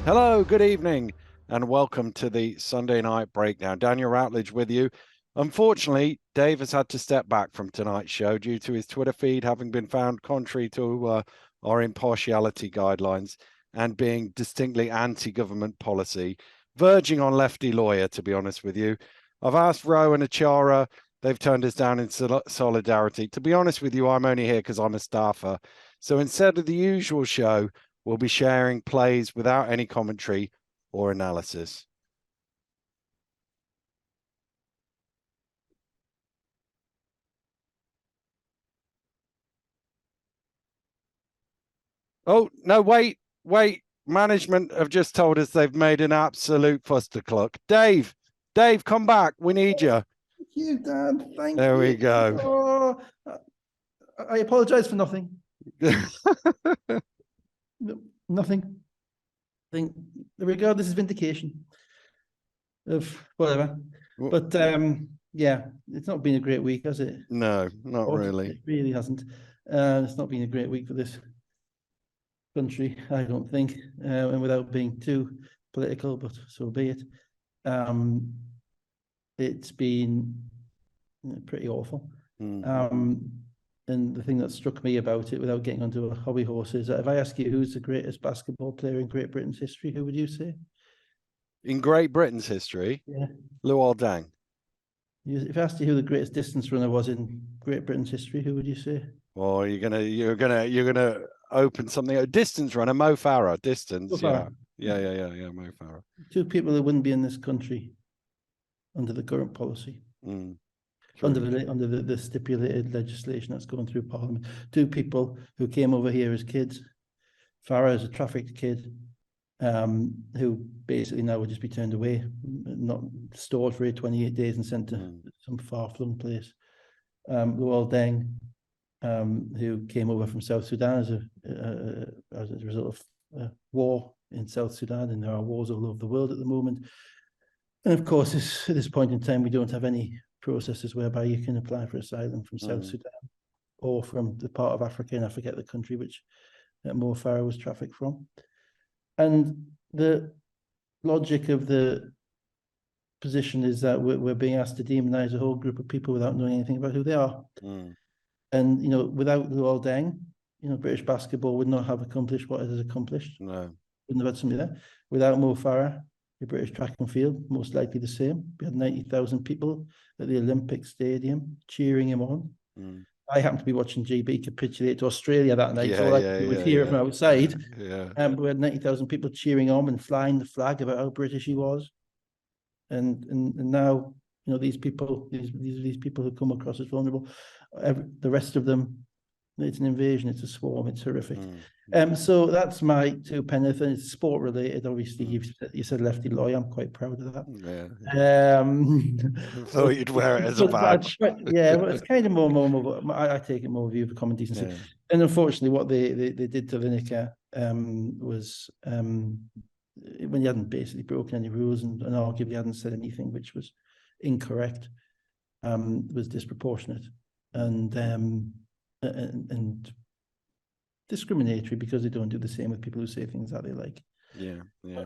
Hello, good evening, and welcome to the Sunday Night Breakdown. Daniel Routledge with you. Unfortunately, Dave has had to step back from tonight's show due to his Twitter feed having been found contrary to our impartiality guidelines and being distinctly anti-government policy, verging on lefty lawyer, to be honest with you. I've asked Rowe and Achara. They've turned us down in solidarity. To be honest with you, I'm only here because I'm a staffer. So instead of the usual show, we'll be sharing plays without any commentary or analysis. Oh, no, wait. Management have just told us they've made an absolute fustercluck. Dave, come back. We need you. Thank you, Dan. Thank there you. We go. Oh, I apologize for nothing. Nothing. There we go. This is vindication of whatever. But yeah, it's not been a great week, has it? No, not really. It really hasn't. It's not been a great week for this country, I don't think. And without being too political, but so be it. It's been pretty awful. And the thing that struck me about it, without getting onto a hobby horse, is that if I ask you who's the greatest basketball player in Great Britain's history, who would you say? In Great Britain's history? Yeah. Luol Deng. If I asked you who the greatest distance runner was in Great Britain's history, who would you say? Well, you're gonna open something. A distance runner, Mo Farah. Distance, Mo Farah. Yeah. Mo Farah. Two people who wouldn't be in this country under the current policy. Under the stipulated legislation that's going through Parliament. Two people who came over here as kids. Farah is a trafficked kid, who basically now would just be turned away, not stored for 28 days and sent to some far-flung place. Luol Deng, who came over from South Sudan as a result of war in South Sudan, and there are wars all over the world at the moment. And of course, at this point in time, we don't have any processes whereby you can apply for asylum from South Sudan or from the part of Africa, and I forget the country which Mo Farah was trafficked from. And the logic of the position is that we're being asked to demonize a whole group of people without knowing anything about who they are. And, without Luol Deng, British basketball would not have accomplished what it has accomplished. No. Wouldn't have had somebody there. Without Mo Farah, the British track and field, most likely the same. We had 90,000 people at the Olympic Stadium cheering him on. I happened to be watching GB capitulate to Australia that night, so I was here from outside. And we had 90,000 people cheering on and flying the flag about how British he was. And now, these people, these people who come across as vulnerable, the rest of them, it's an invasion, it's a swarm, it's horrific. So that's my two penneth, and it's sport related. Obviously, you said lefty lawyer. I'm quite proud of that. I thought you'd wear it as a badge. Yeah, but it's kind of more. I take it more view of common decency. And unfortunately, what they did to Lineker was when he hadn't basically broken any rules and arguably hadn't said anything which was incorrect, was disproportionate and discriminatory, because they don't do the same with people who say things that they like.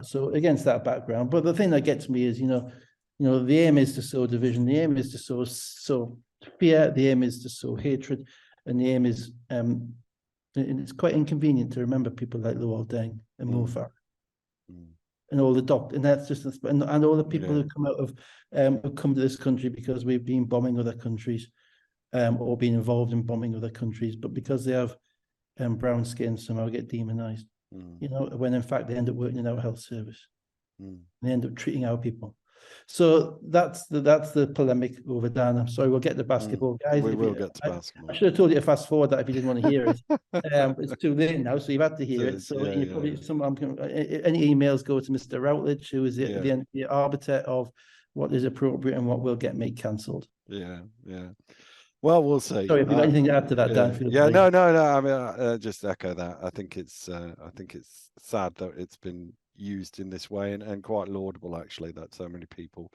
So against that background, but the thing that gets me is, the aim is to sow division, the aim is to sow fear, the aim is to sow hatred, and the aim is, and it's quite inconvenient to remember people like Luol Deng and Mo Farah. And all the doctors, and that's just, and all the people who come out of, who come to this country because we've been bombing other countries, or been involved in bombing other countries, but because they have brown skin, somehow get demonized. When in fact they end up working in our health service. They end up treating our people. So that's the polemic over Dan. I'm sorry, we'll get to basketball, guys. We will get to basketball. I should have told you to fast forward that if you didn't want to hear it. It's too late now, so you've had to hear it. So probably any emails go to Mr. Routledge, who is the arbiter of what is appropriate and what will get made cancelled. Well, we'll see. Sorry, have you got anything to add to that, Dan? No. I mean, just echo that. I think it's sad that it's been used in this way, and quite laudable actually that so many people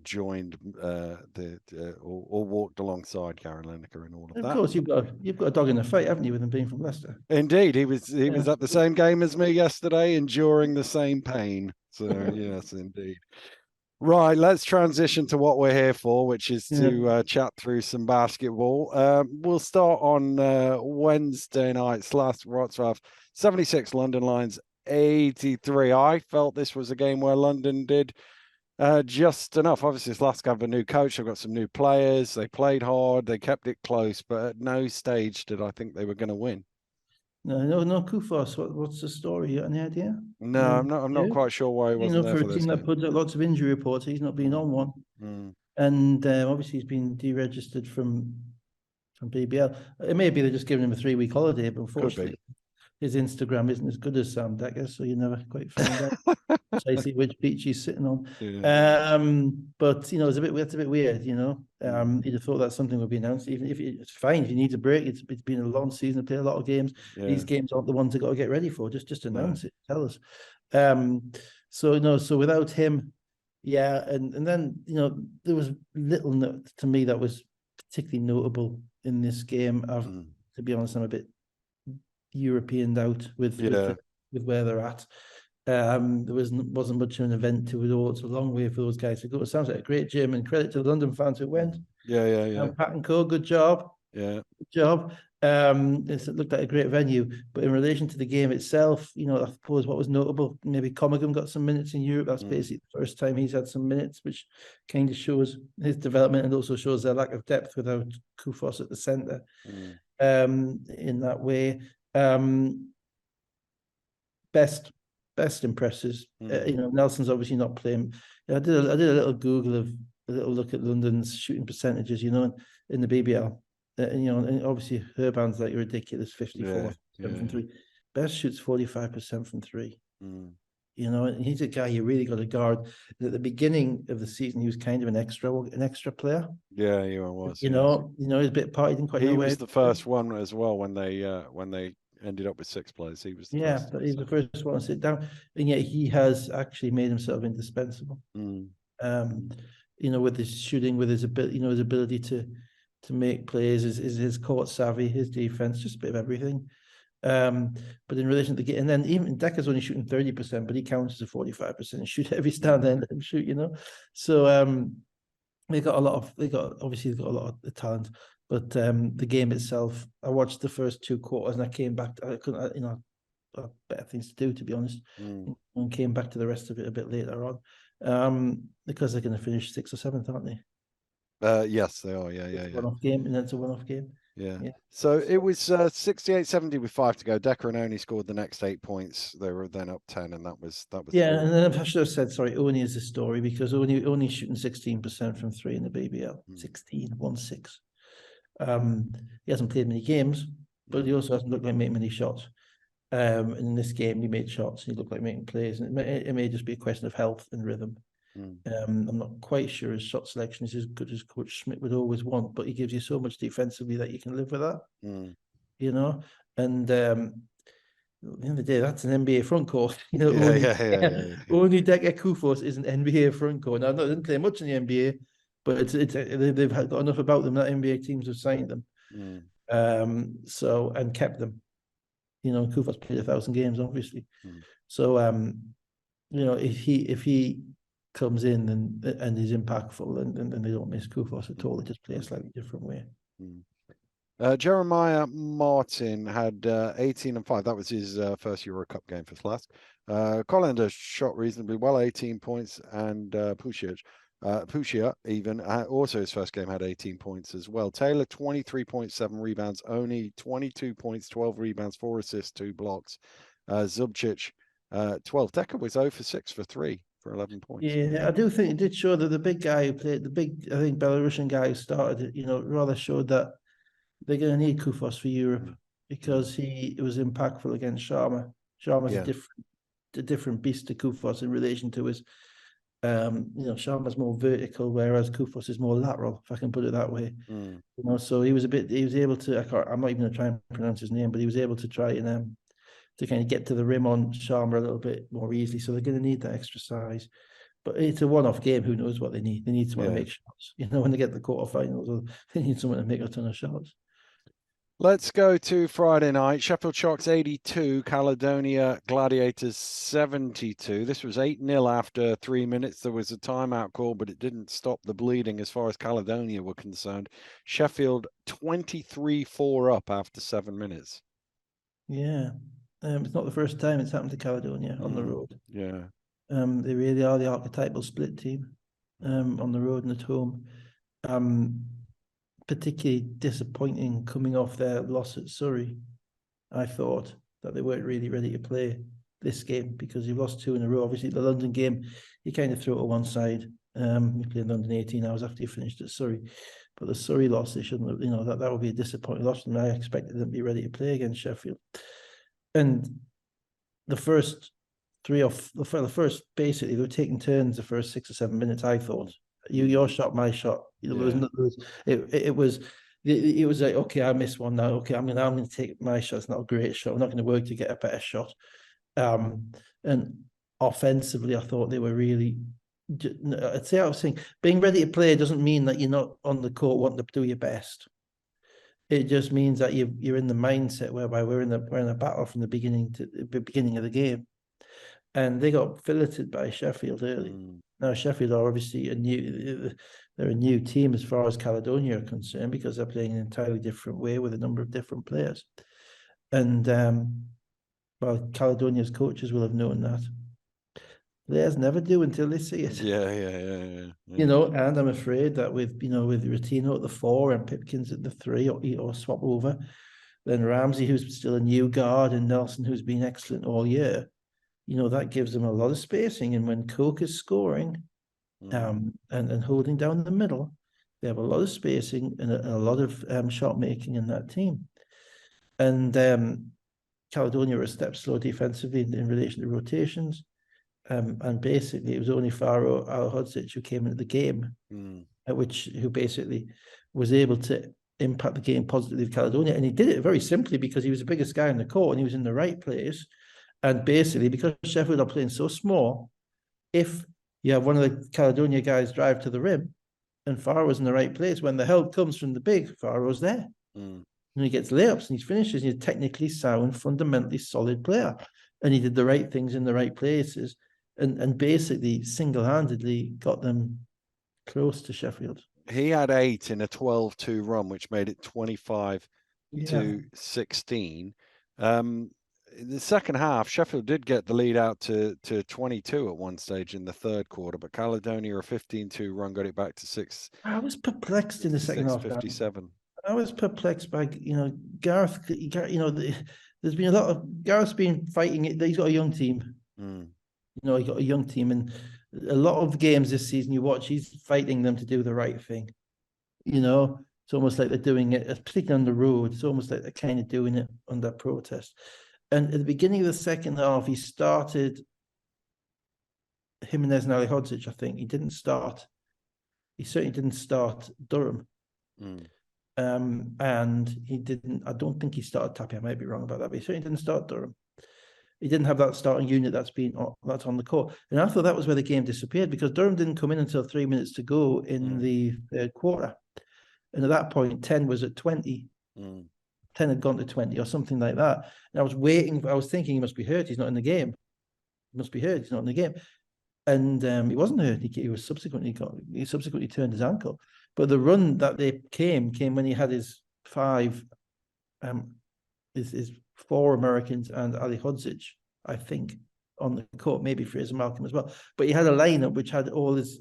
joined or walked alongside Gary Lineker and all of that. Of course, you've got a dog in the fight, haven't you, with him being from Leicester? Indeed, he was at the same game as me yesterday, enduring the same pain. So yes, indeed. Right, let's transition to what we're here for, which is to chat through some basketball. We'll start on Wednesday night. Slask Wroclaw 76, London Lions 83. I felt this was a game where London did just enough. Obviously, Slask have a new coach. They've got some new players. They played hard. They kept it close, but at no stage did I think they were going to win. No, Kufos. What's the story? You got any idea? No, I'm not quite sure why he wasn't there for this game. For a team that puts out lots of injury reports, he's not been on one. And obviously he's been deregistered from BBL. It may be they're just giving him a 3-week holiday, but unfortunately his Instagram isn't as good as Sam Decker, so you never quite find out precisely which beach he's sitting on. But it's a bit weird, You'd have thought that something would be announced. Even if it's fine, if you need a break, it's been a long season, play a lot of games. These games aren't the ones you got to get ready for. Just announce it, tell us. So without him, and then there was little to me that was particularly notable in this game. To be honest, I'm a bit Europeaned out with where they're at. There wasn't much of an event to it all. It's a long way for those guys to go. It sounds like a great gym, and credit to the London fans who went. Pat and Co, good job. Good job. It looked like a great venue, but in relation to the game itself, I suppose what was notable, maybe Comagum got some minutes in Europe. That's basically the first time he's had some minutes, which kind of shows his development and also shows their lack of depth without Kufos at the centre. In that way, best impresses. Nelson's obviously not playing. I did a little Google of a little look at London's shooting percentages, in the BBL. And obviously Herban's like ridiculous 54% from three. Best shoots 45% from three. And he's a guy you really got to guard. And at the beginning of the season, he was kind of an extra player. Yeah, he was. He's a bit part. He didn't quite know where. He was the first one as well when they ended up with 6 players. He was the first. But he was the first one to sit down, and yet he has actually made himself indispensable. With his shooting, with his ability to make plays, his court savvy, his defense, just a bit of everything. But in relation to the game, and then even Decker's only shooting 30%, but he counts as a 45% shoot every stand there and shoot, So they've got a lot of talent. But the game itself, I watched the first 2 quarters and I came back. I couldn't, I had better things to do, to be honest, and came back to the rest of it a bit later on, because they're going to finish 6th or 7th, aren't they? Yes, they are. Yeah. One-off game, and that's a one-off game. Yeah. So it was 68-70 with 5 to go. Decker and Oni scored the next 8 points. They were then up 10, and that was. Yeah, and then I should have said, sorry, Oni is the story, because Oni shooting 16% from 3 in the BBL. 16-1-6. He hasn't played many games, but he also hasn't looked like making many shots. And in this game, he made shots. He looked like making plays, and it may just be a question of health and rhythm. I'm not quite sure his shot selection is as good as Coach Schmidt would always want, but he gives you so much defensively that you can live with that. And at the end of the day, that's an NBA front court. Only Decker Kufos is an NBA front court. Now, they didn't play much in the NBA, but they've got enough about them that NBA teams have signed them. And kept them. Kufos played 1,000 games, obviously. So if he comes in and is impactful, and they don't miss Kufos at all, they just play a slightly different way. Jeremiah Martin had 18 and 5. That was his first Euro Cup game for Slask. Collender shot reasonably well, 18 points, and Pushia even also his first game had 18 points as well. Taylor 23.7 rebounds, Oni 22 points, 12 rebounds, 4 assists, 2 blocks. Zubcic 12. Decker was 0 for 6 for 3 for 11 points. Yeah, I do think it did show that the big guy who played, I think Belarusian guy who started it, rather showed that they're going to need Kufos for Europe, because he was impactful against Sharma. Sharma's a different beast to Kufos in relation to his, Sharma's more vertical, whereas Kufos is more lateral, if I can put it that way. So he was able to, I'm not even going to try and pronounce his name, but he was able to try and to kind of get to the rim on Sharma a little bit more easily. So they're going to need that extra size. But it's a one-off game. Who knows what they need? They need someone to Yeah. make shots. You know, when they get to the quarterfinals, they need someone to make a ton of shots. Let's go to Friday night. Sheffield Sharks 82, Caledonia Gladiators 72. This was 8-0 after 3 minutes. There was a timeout call, but it didn't stop the bleeding as far as Caledonia were concerned. Sheffield 23-4 up after 7 minutes. Yeah. It's not the first time it's happened to Caledonia on the road. Yeah. They really are the archetypal split team on the road and at home. Particularly disappointing coming off their loss at Surrey. I thought that they weren't really ready to play this game because you've lost 2 in a row. Obviously, the London game, you kind of throw it to one side. You played London 18 hours after you finished at Surrey. But the Surrey loss, they shouldn't have, you know, that would be a disappointing loss. And I expected them to be ready to play against Sheffield. And the first basically, they were taking turns the first 6 or 7 minutes, I thought. Your shot, my shot. It was like, okay, I missed one now. Okay, I'm going to take my shot. It's not a great shot. I'm not going to work to get a better shot. And offensively, I thought they were really. I'd say I was saying being ready to play doesn't mean that you're not on the court wanting to do your best. It just means that you're in the mindset whereby we're in a battle from the beginning of the game. And they got filleted by Sheffield early. Now Sheffield are obviously a new team as far as Caledonia are concerned because they're playing an entirely different way with a number of different players. And well, Caledonia's coaches will have known that. Players never do until they see it. Yeah. You know, and I'm afraid that with Rotino at the 4 and Pipkins at the 3 or swap over, then Ramsey, who's still a new guard, and Nelson, who's been excellent all year. You know, that gives them a lot of spacing. And when Coke is scoring and holding down the middle, they have a lot of spacing and a lot of shot making in that team. And Caledonia were a step slow defensively in relation to rotations. And basically, it was only Faro Alhodzic who came into the game, who basically was able to impact the game positively with Caledonia. And he did it very simply because he was the biggest guy in the court and he was in the right place. And basically, because Sheffield are playing so small, if you have one of the Caledonia guys drive to the rim and Faro's in the right place, when the help comes from the big, Faro's there. And he gets layups and he finishes. He's a technically sound, fundamentally solid player. And he did the right things in the right places and basically single-handedly got them close to Sheffield. He had 8 in a 12-2 run, which made it 25-16. In the second half, Sheffield did get the lead out to 22 at one stage in the third quarter, but Caledonia, a 15-2 run, got it back to 6. I was perplexed in the second half. 57. I was perplexed by, Gareth, there's been a lot of, Gareth's been fighting it. He's got a young team. He got a young team, and a lot of games this season you watch, he's fighting them to do the right thing. It's almost like they're doing it, particularly on the road. It's almost like they're kind of doing it under protest. And at the beginning of the second half, he started Jimenez and Alhodzic, I think. He certainly didn't start Durham. And he didn't, I don't think he started Tapia. I might be wrong about that, but he certainly didn't start Durham. He didn't have that starting unit that's on the court. And I thought that was where the game disappeared because Durham didn't come in until 3 minutes to go in the third quarter. And at that point, 10 was at 20. 10 had gone to 20 or something like that. And I was thinking he must be hurt. He's not in the game. He must be hurt. He's not in the game. And he wasn't hurt. He subsequently turned his ankle. But the run that they came when he had his 4 Americans and Alhodzic, I think, on the court, maybe Fraser Malcolm as well. But he had a lineup which had all his,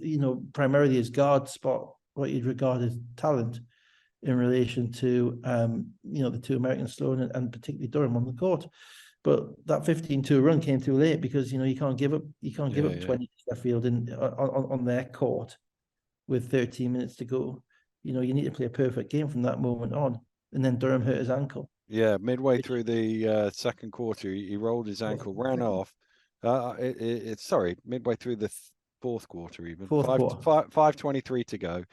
primarily his guard spot, what you'd regard as talent in relation to, the 2 Americans, Sloan and particularly Durham on the court. But that 15-2 run came too late because, you can't give up 20 to Sheffield on their court with 13 minutes to go. You need to play a perfect game from that moment on. And then Durham hurt his ankle. Yeah, midway through the second quarter, he rolled his ankle, ran off. Midway through the fourth quarter even. 5:23 to go.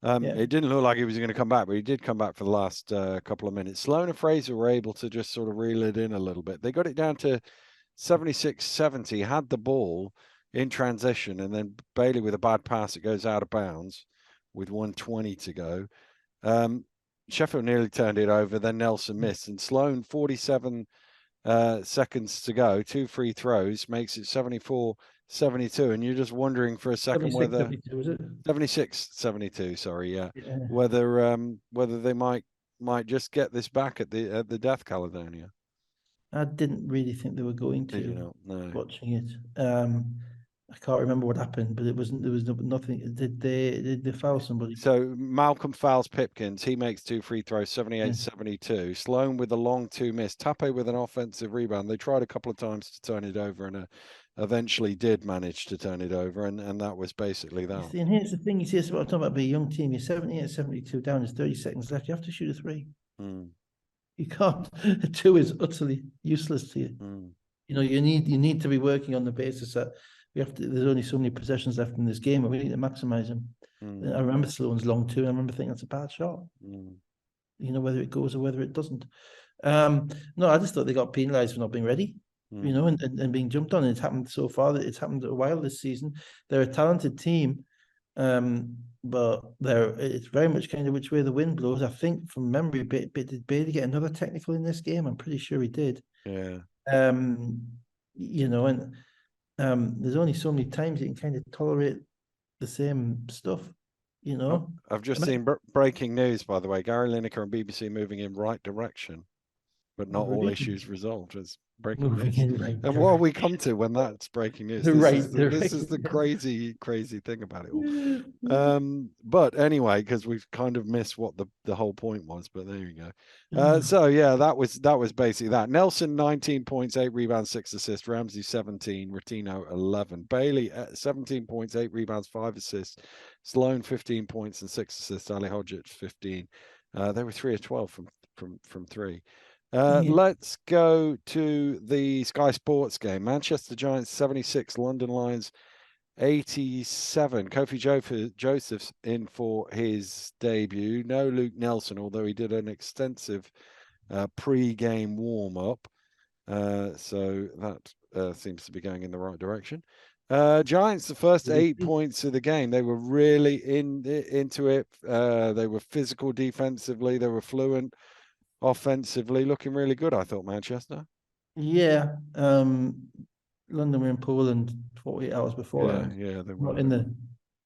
It didn't look like he was going to come back, but he did come back for the last couple of minutes. Sloan and Fraser were able to just sort of reel it in a little bit. They got it down to 76-70, had the ball, in transition, and then Bailey with a bad pass, it goes out of bounds with 1:20 to go. Sheffield nearly turned it over, then Nelson missed, and Sloan 47 seconds to go, 2 free throws, makes it 74-72, and you're just wondering for a second 76, whether 72, is it? 76-72, sorry, Yeah. whether they might just get this back at the Death Caledonia. I didn't really think they were going Did you to, not? No. watching it. I can't remember what happened, but there was nothing. Did they foul somebody? So Malcolm fouls Pipkins. He makes 2 free throws, 78-72. Sloan with a long 2 miss. Tape with an offensive rebound. They tried a couple of times to turn it over, and eventually did manage to turn it over, and that was basically that. You see, and here's the thing: you see, it's what I'm talking about. Being a young team, you're 78-72 down. There's 30 seconds left. You have to shoot a 3. You can't. A 2 is utterly useless to you. You know, you need to be working on the basis that there's only so many possessions left in this game, and we need to maximize them. I remember Sloan's long 2, and I remember thinking that's a bad shot. You know, whether it goes or whether it doesn't. No, I just thought they got penalized for not being ready. You know, and being jumped on. It's happened so far. It's happened a while this season. They're a talented team, but it's very much kind of which way the wind blows. I think from memory, did Bailey get another technical in this game? I'm pretty sure he did. Yeah. You know, and there's only so many times you can kind of tolerate the same stuff. You know, I've just seen breaking news, by the way. Gary Lineker and BBC moving in right direction, but not all issues resolved. It's breaking news. And what have we come to when that's breaking news? This is the crazy thing about it all. But anyway, because we've kind of missed what the whole point was, but there you go. So yeah, that was basically that. Nelson 19 points, 8 rebounds, 6 assists. Ramsey 17, Rotino 11. Bailey 17 points, 8 rebounds, 5 assists. Sloan 15 points and 6 assists. Ali Hodgetts 15. They were 3 of 12 from 3. Let's go to the Sky Sports game. Manchester Giants 76, London Lions 87. Kofi Joseph's in for his debut. No Luke Nelson, although he did an extensive pre-game warm-up. So that seems to be going in the right direction. Giants, the first 8 points of the game, they were really into it. They were physical defensively. They were fluent offensively, looking really good, I thought, Manchester. Yeah. London were in Poland 48 hours before. Yeah, they were. Not in the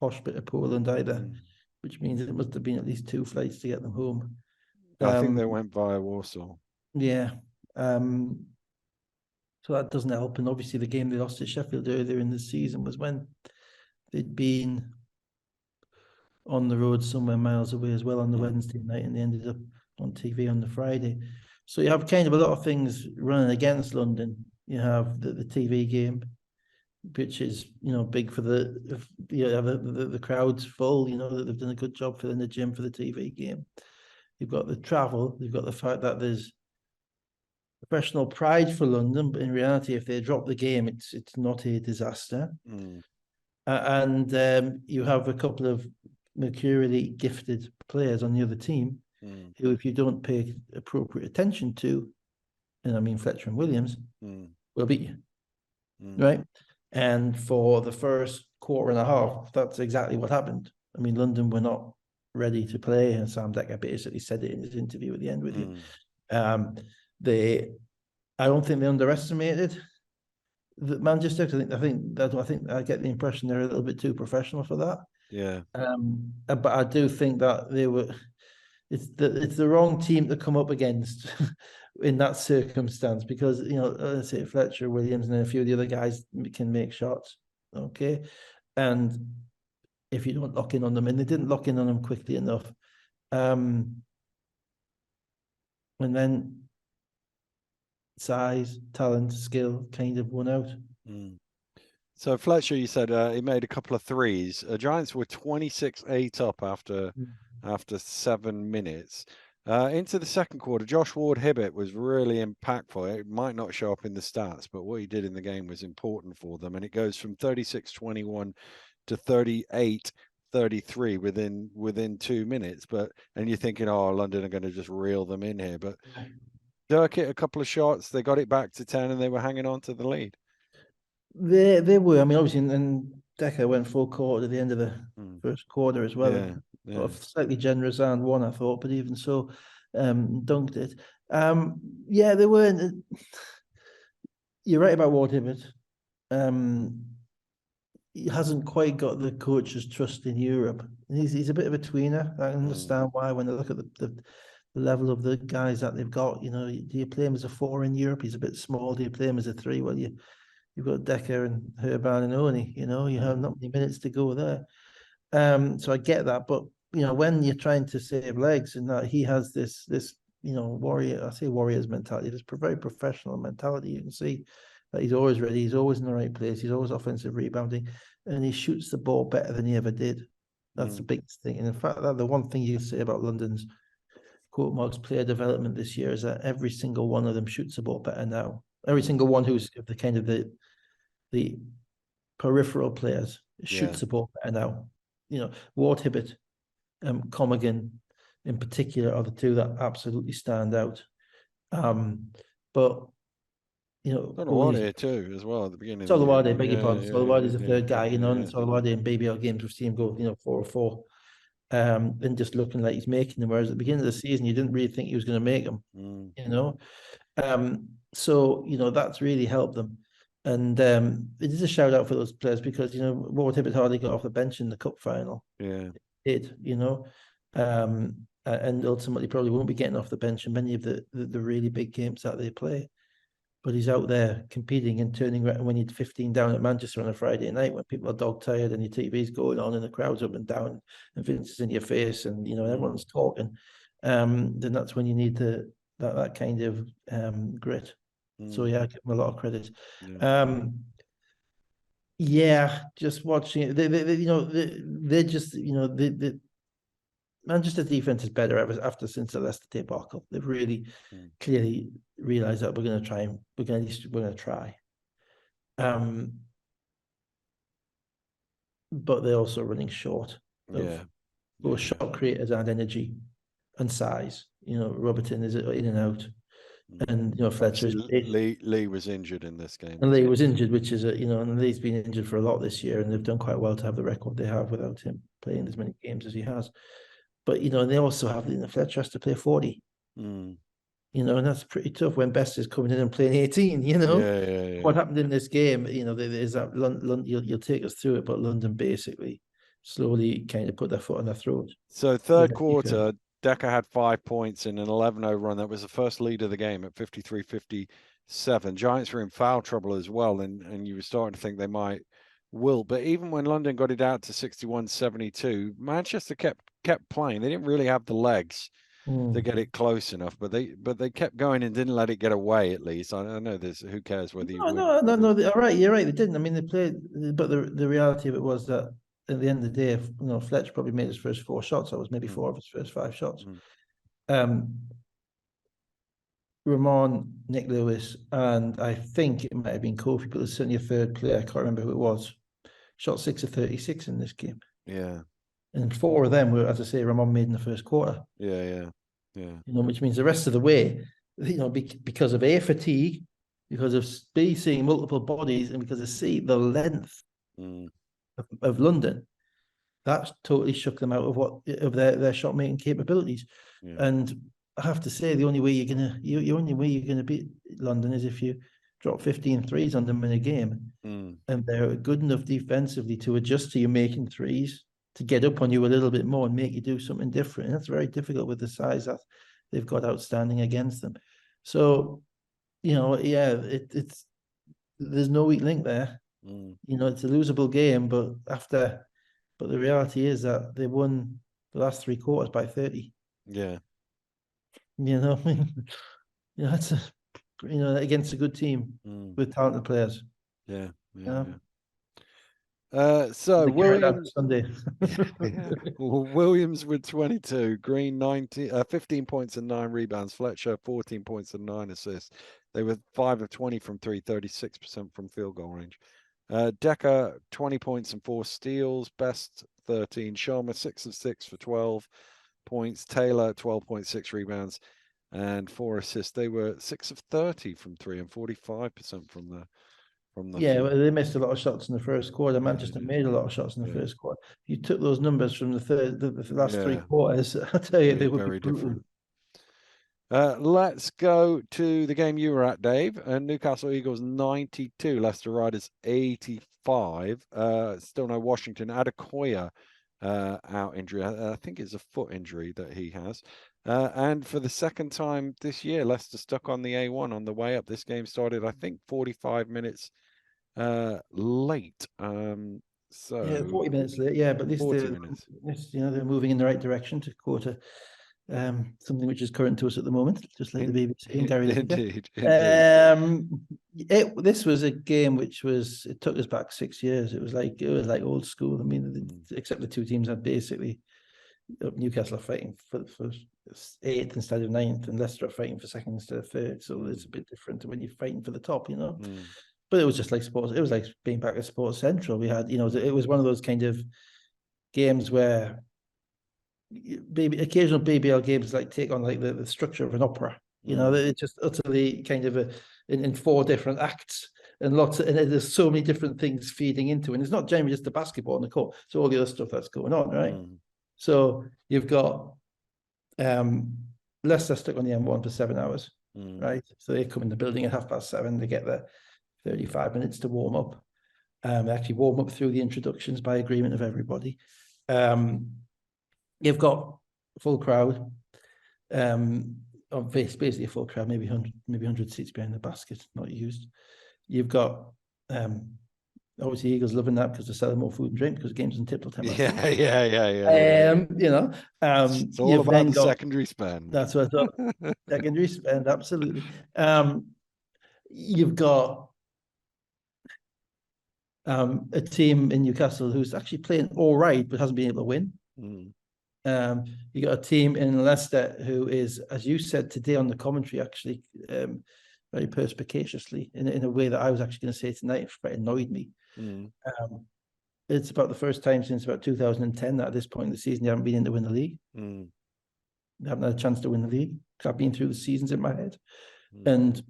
posh bit of Poland either, which means it must have been at least 2 flights to get them home. I think they went via Warsaw. Yeah. So that doesn't help. And obviously the game they lost to Sheffield earlier in the season was when they'd been on the road somewhere miles away as well on the Wednesday night, and they ended up on TV on the Friday. So you have kind of a lot of things running against London. You have the TV game, which is, you know, big for the crowd's full. You know, that they've done a good job filling the gym for the TV game. You've got the travel. You've got the fact that there's professional pride for London, but in reality, if they drop the game, it's not a disaster. And you have a couple of mercurially gifted players on the other team who, if you don't pay appropriate attention to, and I mean Fletcher and Williams, will beat you. Right? And for the first quarter and a half, that's exactly what happened. I mean, London were not ready to play, and Sam Decker basically said it in his interview at the end with you. I don't think they underestimated Manchester. I think I get the impression they're a little bit too professional for that. Yeah. But I do think that they were. It's the wrong team to come up against in that circumstance, because, you know, let's say Fletcher, Williams, and a few of the other guys can make shots. Okay, and if you don't lock in on them, and they didn't lock in on them quickly enough, and then size, talent, skill kind of won out. So Fletcher, you said he made a couple of threes. Giants were 26-8 up after 7 minutes. Into the second quarter, Josh Ward-Hibbett was really impactful. It might not show up in the stats, but what he did in the game was important for them. And it goes from 36-21 to 38-33 within 2 minutes. And you're thinking, oh, London are going to just reel them in here. But Dirk hit a couple of shots. They got it back to 10, and they were hanging on to the lead. They were. I mean, obviously, and Decker went full court at the end of the first quarter as well. Yeah, yeah. Slightly generous and one, I thought, but even so, dunked it. Yeah, they weren't. You're right about Ward Hibbert. He hasn't quite got the coach's trust in Europe. He's a bit of a tweener. I understand why when I look at the level of the guys that they've got. You know, do you play him as a 4 in Europe? He's a bit small. Do you play him as a 3? Well, you've got Decker and Herban and Oni. You know, you have not many minutes to go there. So I get that, but you know, when you're trying to save legs and that he has this warrior, I say warriors mentality, this very professional mentality. You can see that he's always ready, he's always in the right place, he's always offensive rebounding, and he shoots the ball better than he ever did. That's the biggest thing. And in fact, that the one thing you say about London's quote marks player development this year is that every single one of them shoots the ball better now. Every single one who's the kind of the peripheral players shoots the ball better now. You know, Ward Hibbert, Comaghan in particular are the two that absolutely stand out. But you know, Solowade too, as well at the beginning. Solowade, beg your pardon. Solowade's the third guy, you know, and Solowade in BBL games we've seen him go, 4-4. And just looking like he's making them. Whereas at the beginning of the season, you didn't really think he was going to make them, you know. So, you know, that's really helped them. And it is a shout out for those players because, you know, Ward Hibbert hardly got off the bench in the cup final. Yeah. It did, you know. And ultimately probably won't be getting off the bench in many of the really big games that they play. But he's out there competing and turning around when you're 15 down at Manchester on a Friday night when people are dog tired and your TV's going on and the crowd's up and down and Vince is in your face and, you know, everyone's talking. Then that's when you need that kind of grit. So yeah, I give them a lot of credit. Yeah, just watching it. They're just, you know, the Manchester defense is better after since the Leicester debacle. They've really clearly realised that we're going to try. But they're also running short of both shot creators and energy and size. You know, Robertson is in and out, and you know Fletcher. Lee was injured in this game, and Lee was injured, which is and Lee's been injured for a lot this year, and they've done quite well to have the record they have without him playing as many games as he has. But, you know, they also have Fletcher has to play 40. You know, and that's pretty tough when Best is coming in and playing 18, you know. What happened in this game, you know, is that London, you'll take us through it, but London basically slowly kind of put their foot on their throat. So third quarter, Decker had 5 points in an 11-0 run. That was the first lead of the game at 53-57. Giants were in foul trouble as well, and you were starting to think they might wilt. But even when London got it out to 61-72, Manchester kept playing. They didn't really have the legs to get it close enough, but they kept going and didn't let it get away. At least I know there's who cares whether you win. No. All right, you're right. They didn't. I mean, they played, but the reality of it was that at the end of the day, you know, Fletcher probably made his first 4 shots. That was maybe 4 of his first 5 shots. Ramon, Nick Lewis, and I think it might have been Kofi, but there's certainly a third player. I can't remember who it was. Shot 6 of 36 in this game. Yeah. And 4 of them were, as I say, Ramon made in the first quarter. Yeah. You know, which means the rest of the way, you know, because of A, fatigue, because of B, seeing multiple bodies, and because of C, the length of London, that totally shook them out of their shot making capabilities. And I have to say, the only way you're gonna beat London is if you drop 15 threes on them in a game, and they're good enough defensively to adjust to you making threes, to get up on you a little bit more and make you do something different. And that's very difficult with the size that they've got outstanding against them. So, you know, yeah, it's there's no weak link there. You know, it's a losable game, but the reality is that they won the last 3 quarters by 30. Yeah. You know, that's against a good team with talented players. Yeah. So Williams Sunday. Williams with 22, Green 15 points and 9 rebounds, Fletcher 14 points and 9 assists. They were 5 of 20 from 3, 36% from field goal range. Decker 20 points and 4 steals, Best 13, Sharma 6 of 6 for 12 points, Taylor 12.6 rebounds and 4 assists. They were 6 of 30 from 3 and 45% from from the Yeah, well, they missed a lot of shots in the first quarter. Manchester made a lot of shots in the first quarter. If you took those numbers from the last three quarters, I tell you, they would be different. Let's go to the game you were at, Dave. Newcastle Eagles 92, Leicester Riders 85. Still no Washington. Adekoya out injury. I think it's a foot injury that he has. And for the second time this year, Leicester stuck on the A1 on the way up. This game started, I think, 45 minutes late. So yeah, 40 minutes late. Yeah, but at least 40 minutes. they're moving in the right direction to quarter. Something which is current to us at the moment, just like the BBC and Gary Lineker. Indeed. This was a game which it took us back 6 years. It was like old school. I mean, except the two teams had basically Newcastle are fighting for 8th instead of 9th, and Leicester are fighting for 2nd instead of 3rd. So it's a bit different to when you're fighting for the top, But it was just like sports. It was like being back at Sports Central. We had, it was one of those kind of games where occasional BBL games like take on like the structure of an opera. It's just utterly kind of in 4 different acts and there's so many different things feeding into it. And it's not generally just the basketball on the court; it's all the other stuff that's going on, right? So you've got Leicester stuck on the M1 for 7 hours, right? So they come in the building at 7:30. They get there 35 minutes to warm up. They actually warm up through the introductions by agreement of everybody. You've got a full crowd, basically a full crowd, maybe 100 seats behind the basket, not used. You've got obviously Eagles loving that because they're selling more food and drink because the game's in tip till 10. Yeah. It's all about the secondary spend. That's what I thought. Secondary spend, absolutely. You've got a team in Newcastle who's actually playing all right but hasn't been able to win. You got a team in Leicester who is, as you said today on the commentary, actually very perspicaciously in a way that I was actually going to say tonight, it annoyed me. It's about the first time since about 2010 that at this point in the season they haven't been in to win the league. They haven't had a chance to win the league. I've been through the seasons in my head, and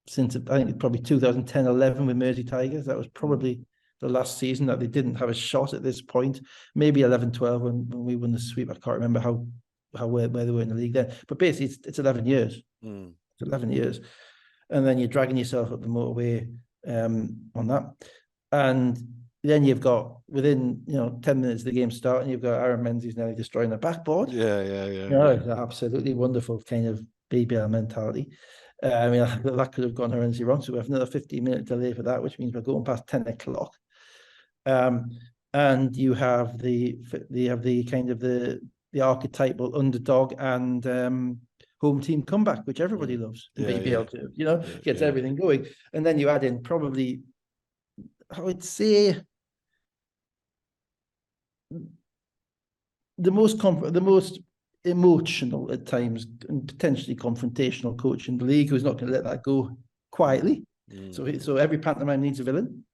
since I think probably 2010-11 with Mersey Tigers, that was probably the last season that they didn't have a shot at this point. Maybe 11-12 when we won the sweep. I can't remember where they were in the league then. But basically, it's 11 years. It's 11 years, and then you're dragging yourself up the motorway on that, and then you've got within 10 minutes of the game starting, you've got Aaron Menzies nearly destroying the backboard. Absolutely wonderful kind of BBL mentality. I mean, that could have gone horrendously wrong. So we have another 15-minute delay for that, which means we're going past 10 o'clock. And you have the kind of the archetypal underdog and home team comeback, which everybody loves in BBL, gets everything going. And then you add in probably, I would say, the most emotional at times and potentially confrontational coach in the league who's not going to let that go quietly. So every pantomime needs a villain.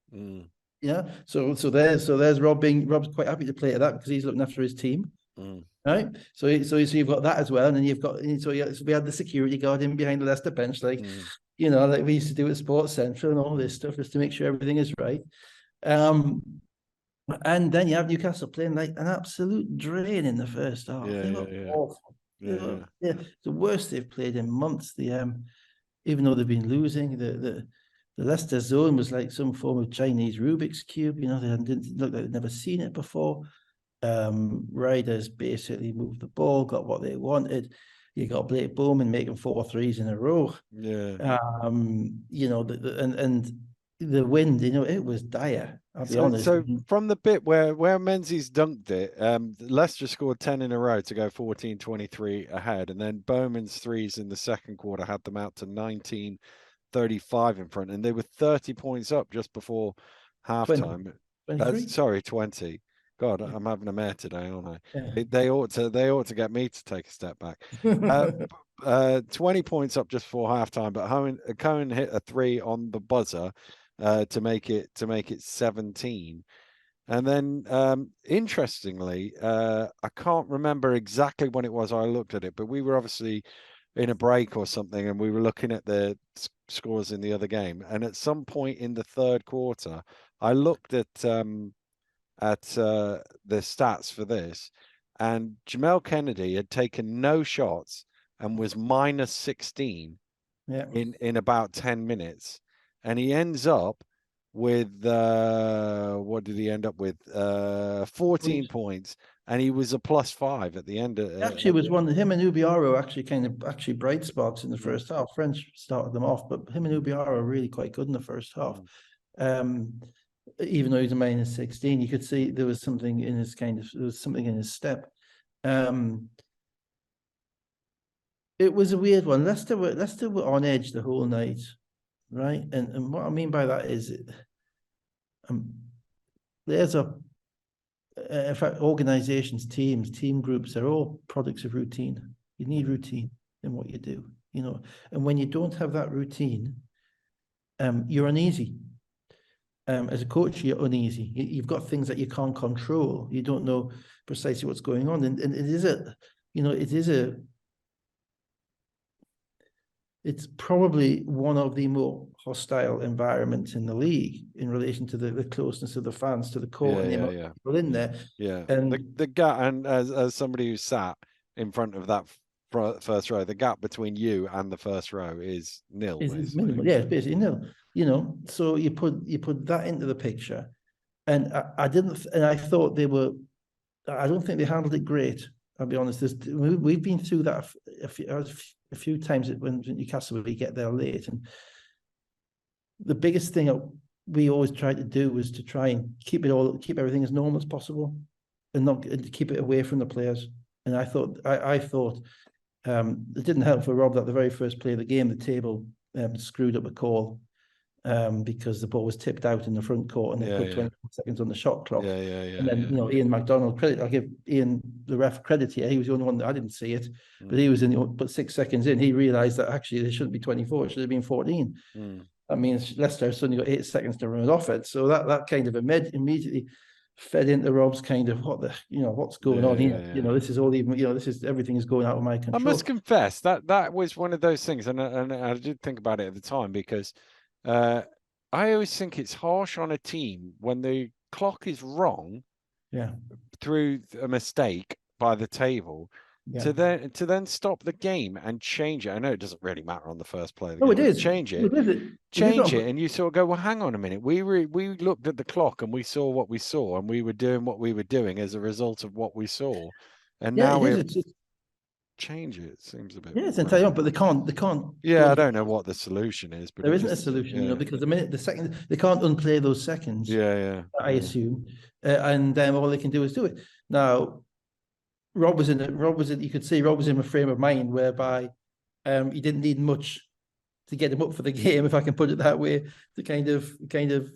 So there's Rob's quite happy to play at that because he's looking after his team. Right. So you've got that as well, and then you've got we had the security guard in behind the Leicester bench, like we used to do at Sports Central and all this stuff just to make sure everything is right. And then you have Newcastle playing like an absolute drain in the first half. They look awful. The worst they've played in months. Even though they've been losing, the Leicester zone was like some form of Chinese Rubik's cube. They didn't look like they'd never seen it before. Riders basically moved the ball, got what they wanted. You got Blake Bowman making 4 threes in a row. And the wind, it was dire. I'll be honest. So from the bit where Menzies dunked it, Leicester scored 10 in a row to go 14-23 ahead, and then Bowman's threes in the second quarter had them out to 19-35 in front, and they were 30 points up just before halftime. 20. God, I'm having a mare today, aren't I? Yeah. They ought to get me to take a step back. 20 points up just before halftime, but Cohen hit a 3 on the buzzer to make it 17. And then interestingly, I can't remember exactly when it was I looked at it, but we were obviously in a break or something, and we were looking at the scores in the other game. And at some point in the third quarter, I looked at the stats for this, and Jamel Kennedy had taken no shots and was minus 16 in about 10 minutes. And he ends up with what did he end up with? 14 points, and he was a +5 at the end. Actually, was one him and Ubiaro actually bright spots in the first half. French started them off, but him and Ubiaro are really quite good in the first half. Even though he's a minus 16, you could see there was something in his step. It was a weird one. Leicester were on edge the whole night, right? And what I mean by that is, there's in fact, organizations, teams, team groups, they're all products of routine. You need routine in what you do, and when you don't have that routine, you're uneasy. As a coach, you're uneasy. You've got things that you can't control. You don't know precisely what's going on. And it's probably one of the more hostile environments in the league in relation to the closeness of the fans to the court and the amount of people in there. Yeah. And the gap, and as somebody who sat in front of that first row, the gap between you and the first row is nil. It's minimal. Yeah, it's basically nil. So you put that into the picture, and I thought I don't think they handled it great. I'll be honest. We've been through that a few times when Newcastle, we get there late, and the biggest thing we always tried to do was to try and keep everything as normal as possible, and keep it away from the players. And I thought it didn't help for Rob that the very first play of the game, the table screwed up a call because the ball was tipped out in the front court and they put 20 seconds on the shot clock. And then Ian McDonald, I'll give Ian the ref credit here. He was the only one that I didn't see it, but he was but 6 seconds in, he realised that actually there shouldn't be 24, it should have been 14. That means Leicester suddenly got 8 seconds to run it off it. So that kind of immediately fed into Rob's kind of what's going on here. This is all everything is going out of my control. I must confess that was one of those things, and I did think about it at the time, because I always think it's harsh on a team when the clock is wrong, through a mistake by the table, to then stop the game and change it. I know it doesn't really matter on the first play of the game. It is. Change it, and you sort of go, well, hang on a minute. We looked at the clock and we saw what we saw, and we were doing what we were doing as a result of what we saw, and now we change it. It seems a bit. Yeah, it's entirely, but they can't. Yeah, I don't know what the solution is, but there isn't a solution, because the second they can't unplay those seconds. I assume, and then all they can do is do it. Now, Rob was in. You could see Rob was in a frame of mind whereby he didn't need much to get him up for the game, if I can put it that way, to kind of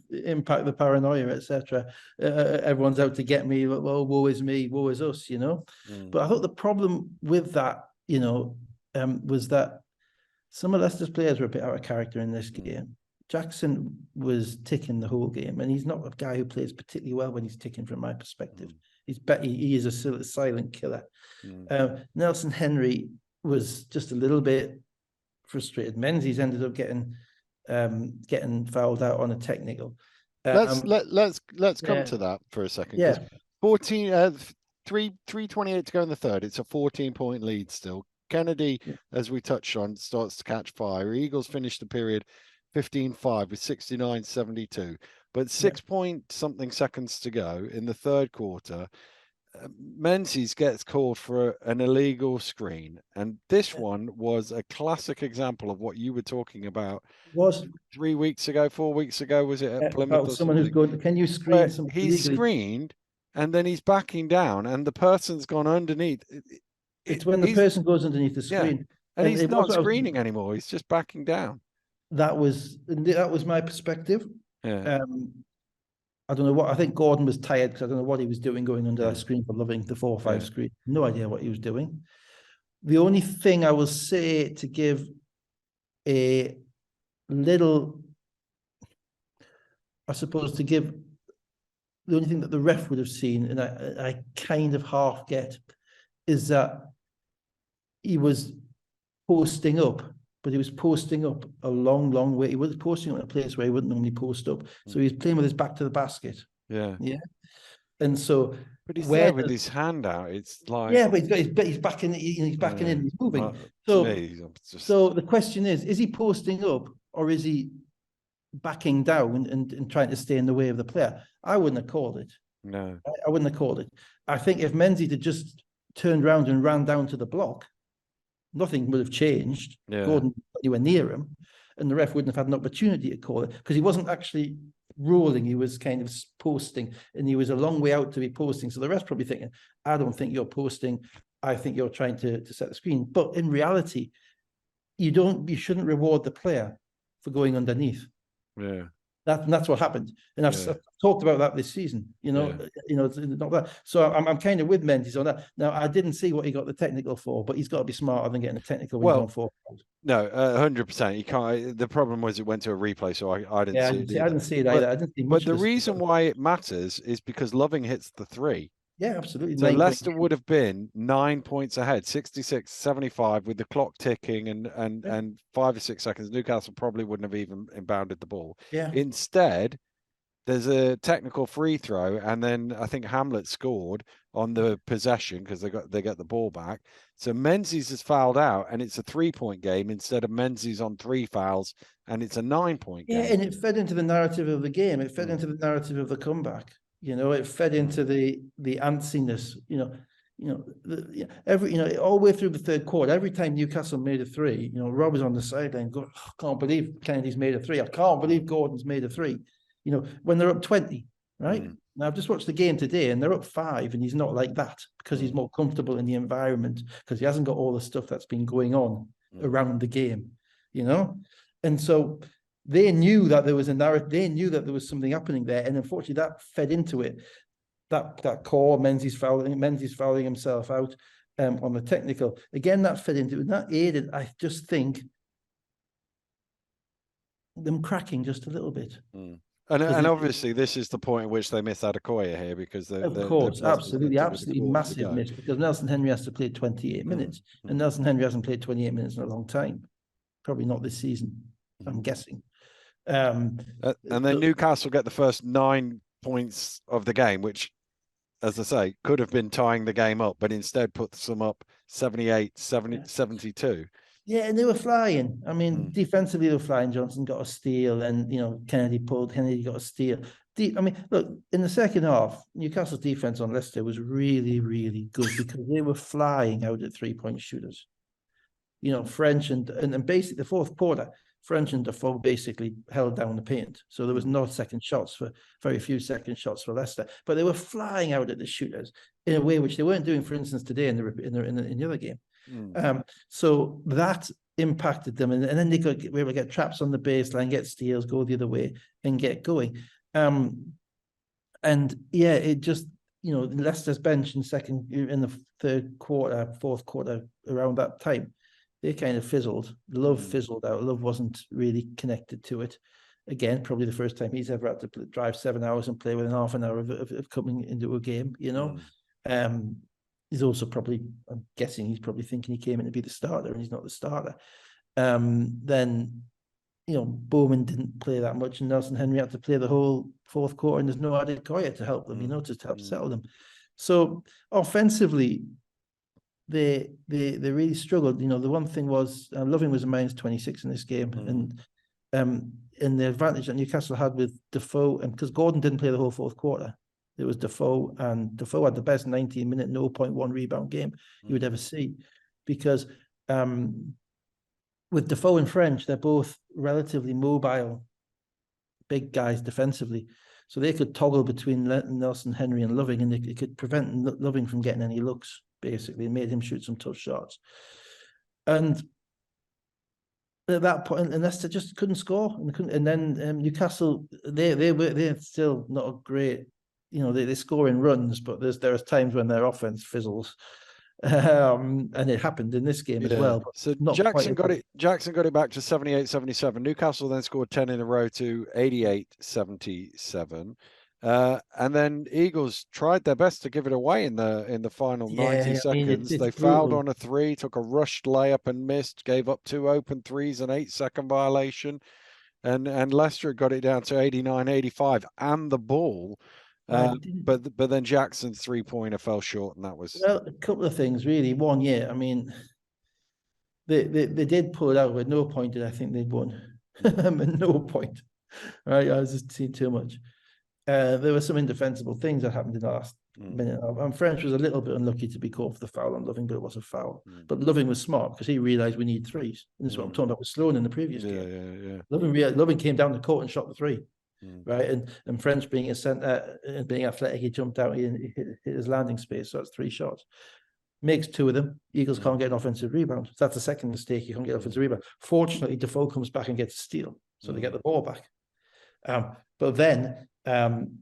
impact the paranoia, etc. Everyone's out to get me. Well, woe is me, woe is us, But I thought the problem with that, was that some of Leicester's players were a bit out of character in this game. Jackson was ticking the whole game, and he's not a guy who plays particularly well when he's ticking, from my perspective. He is a silent killer. Nelson Henry was just a little bit frustrated. Menzies ended up getting fouled out on a technical. Let's come to that for a second. 3:28 to go in the third. It's a 14-point lead still. Kennedy, as we touched on, starts to catch fire. Eagles finish the period 15-5 with 69-72. But 6 point something seconds to go in the third quarter, Menzies gets called for an illegal screen, and this one was a classic example of what you were talking about. Was 4 weeks ago, was it at Plymouth? Someone who's going, can you screen something? He's screened, and then he's backing down, and the person's gone underneath. It's when the person goes underneath the screen, and he's not screening anymore. He's just backing down. That was my perspective. I don't know what, I think Gordon was tired because I don't know what he was doing going under that screen for loving the 4-5 screen. No idea what he was doing. The only thing I will say to give a little, I suppose, the only thing that the ref would have seen, and I kind of half get, is that he was posting up, but he was posting up a long, long way. He was posting up in a place where he wouldn't normally post up. So he was playing with his back to the basket. Yeah. And so, but he's there with his hand out. It's like, but he's backing. He's backing in. He's moving. So the question is he posting up or is he backing down and trying to stay in the way of the player? I wouldn't have called it. No, I wouldn't have called it. I think if Menzies had just turned around and ran down to the block, nothing would have changed. Yeah. Gordon, you were near him, and the ref wouldn't have had an opportunity to call it because he wasn't actually rolling. He was kind of posting, and he was a long way out to be posting. So the ref's probably thinking, I don't think you're posting. I think you're trying to set the screen. But in reality, you shouldn't reward the player for going underneath. Yeah. That's what happened, and I've talked about that this season. It's not that. So I'm kind of with Menzies on that. Now I didn't see what he got the technical for, but he's got to be smarter than getting a technical when he's on 4. No, 100%. You can't. The problem was it went to a replay, so I didn't see it. I didn't see it either. I didn't see much. But the reason why it matters is because Loving hits the 3. Yeah, absolutely. So Leicester would have been 9 points ahead, 66-75, with the clock ticking and 5 or 6 seconds. Newcastle probably wouldn't have even inbounded the ball. Yeah. Instead, there's a technical free throw, and then I think Hamlet scored on the possession because they get the ball back. So Menzies is fouled out, and it's a 3-point game instead of Menzies on 3 fouls, and it's a 9-point game. Yeah, and it fed into the narrative of the game. It fed into the narrative of the comeback. It fed into the antsiness. All the way through the third quarter, every time Newcastle made a 3, Rob was on the sideline going, I can't believe Kennedy's made a 3. I can't believe Gordon's made a 3. When they're up 20, right? Now I've just watched the game today and they're up 5 and he's not like that because he's more comfortable in the environment because he hasn't got all the stuff that's been going on around the game, And so they knew that there was a narrative. They knew that there was something happening there, and unfortunately, that fed into it. That core Menzies fouling himself out on the technical. Again, that fed into it, and that aided. I just think them cracking just a little bit. And obviously, this is the point at which they miss Adekoya here because of course, absolutely massive miss because Nelson Henry has to play 28 minutes, and Nelson Henry hasn't played 28 minutes in a long time. Probably not this season, I'm guessing. And then Newcastle get the first 9 points of the game, which, as I say, could have been tying the game up, but instead puts them up 78-72. Yeah, and they were flying. I mean, defensively they were flying. Johnson got a steal, and Kennedy got a steal. Look, in the second half, Newcastle's defense on Leicester was really, really good because they were flying out at 3-point shooters. French and basically the fourth quarter, French and Defoe basically held down the paint. So there was very few second shots for Leicester, but they were flying out at the shooters in a way which they weren't doing, for instance, today in the other game. So that impacted them, and then they could be able to get traps on the baseline, get steals, go the other way, and get going. It just Leicester's bench in the fourth quarter around that time. They kind of fizzled. Love fizzled out. Love wasn't really connected to it. Again, probably the first time he's ever had to drive 7 hours and play within half an hour of coming into a game, He's also probably, I'm guessing he's probably thinking he came in to be the starter and he's not the starter. Then, Bowman didn't play that much and Nelson Henry had to play the whole fourth quarter and there's no Adekoya to help them, just to help settle them. So offensively, they really struggled. The one thing was Loving was a -26 in this game, and the advantage that Newcastle had with Defoe, and because Gordon didn't play the whole fourth quarter, it was Defoe, and Defoe had the best 19-minute 0.1 rebound game you would ever see, because with Defoe and French, they're both relatively mobile, big guys defensively. So they could toggle between Nelson, Henry, and Loving, and they could prevent Loving from getting any looks, basically, and made him shoot some tough shots. And at that point, and Leicester just couldn't score, and then Newcastle, they're still not a great, they score in runs, but there are times when their offense fizzles. And it happened in this game as well. So Jackson got it back to 78-77. Newcastle then scored 10 in a row to 88-77. And then Eagles tried their best to give it away in the final 90 seconds. It's they fouled brutal. on a 3, took a rushed layup and missed, gave up 2 open threes, an 8-second violation. And Leicester got it down to 89-85 and the ball. But then Jackson's 3-pointer fell short, and that was... Well, a couple of things, really. One, I mean, they did pull it out. At no point did I think they'd won. At no point. Right? I was just seeing too much. There were some indefensible things that happened in the last minute. And French was a little bit unlucky to be caught for the foul on Loving, but it was a foul. But Loving was smart because he realised we need threes. And this is what I'm talking about with Sloan in the previous game. Loving came down the court and shot the 3. Right, and French being a centre and being athletic, he jumped out and hit his landing space. So that's 3 shots. Makes 2 of them. Eagles can't get an offensive rebound. So that's the second mistake. You can't get an offensive rebound. Fortunately, Defoe comes back and gets a steal, so they get the ball back. But then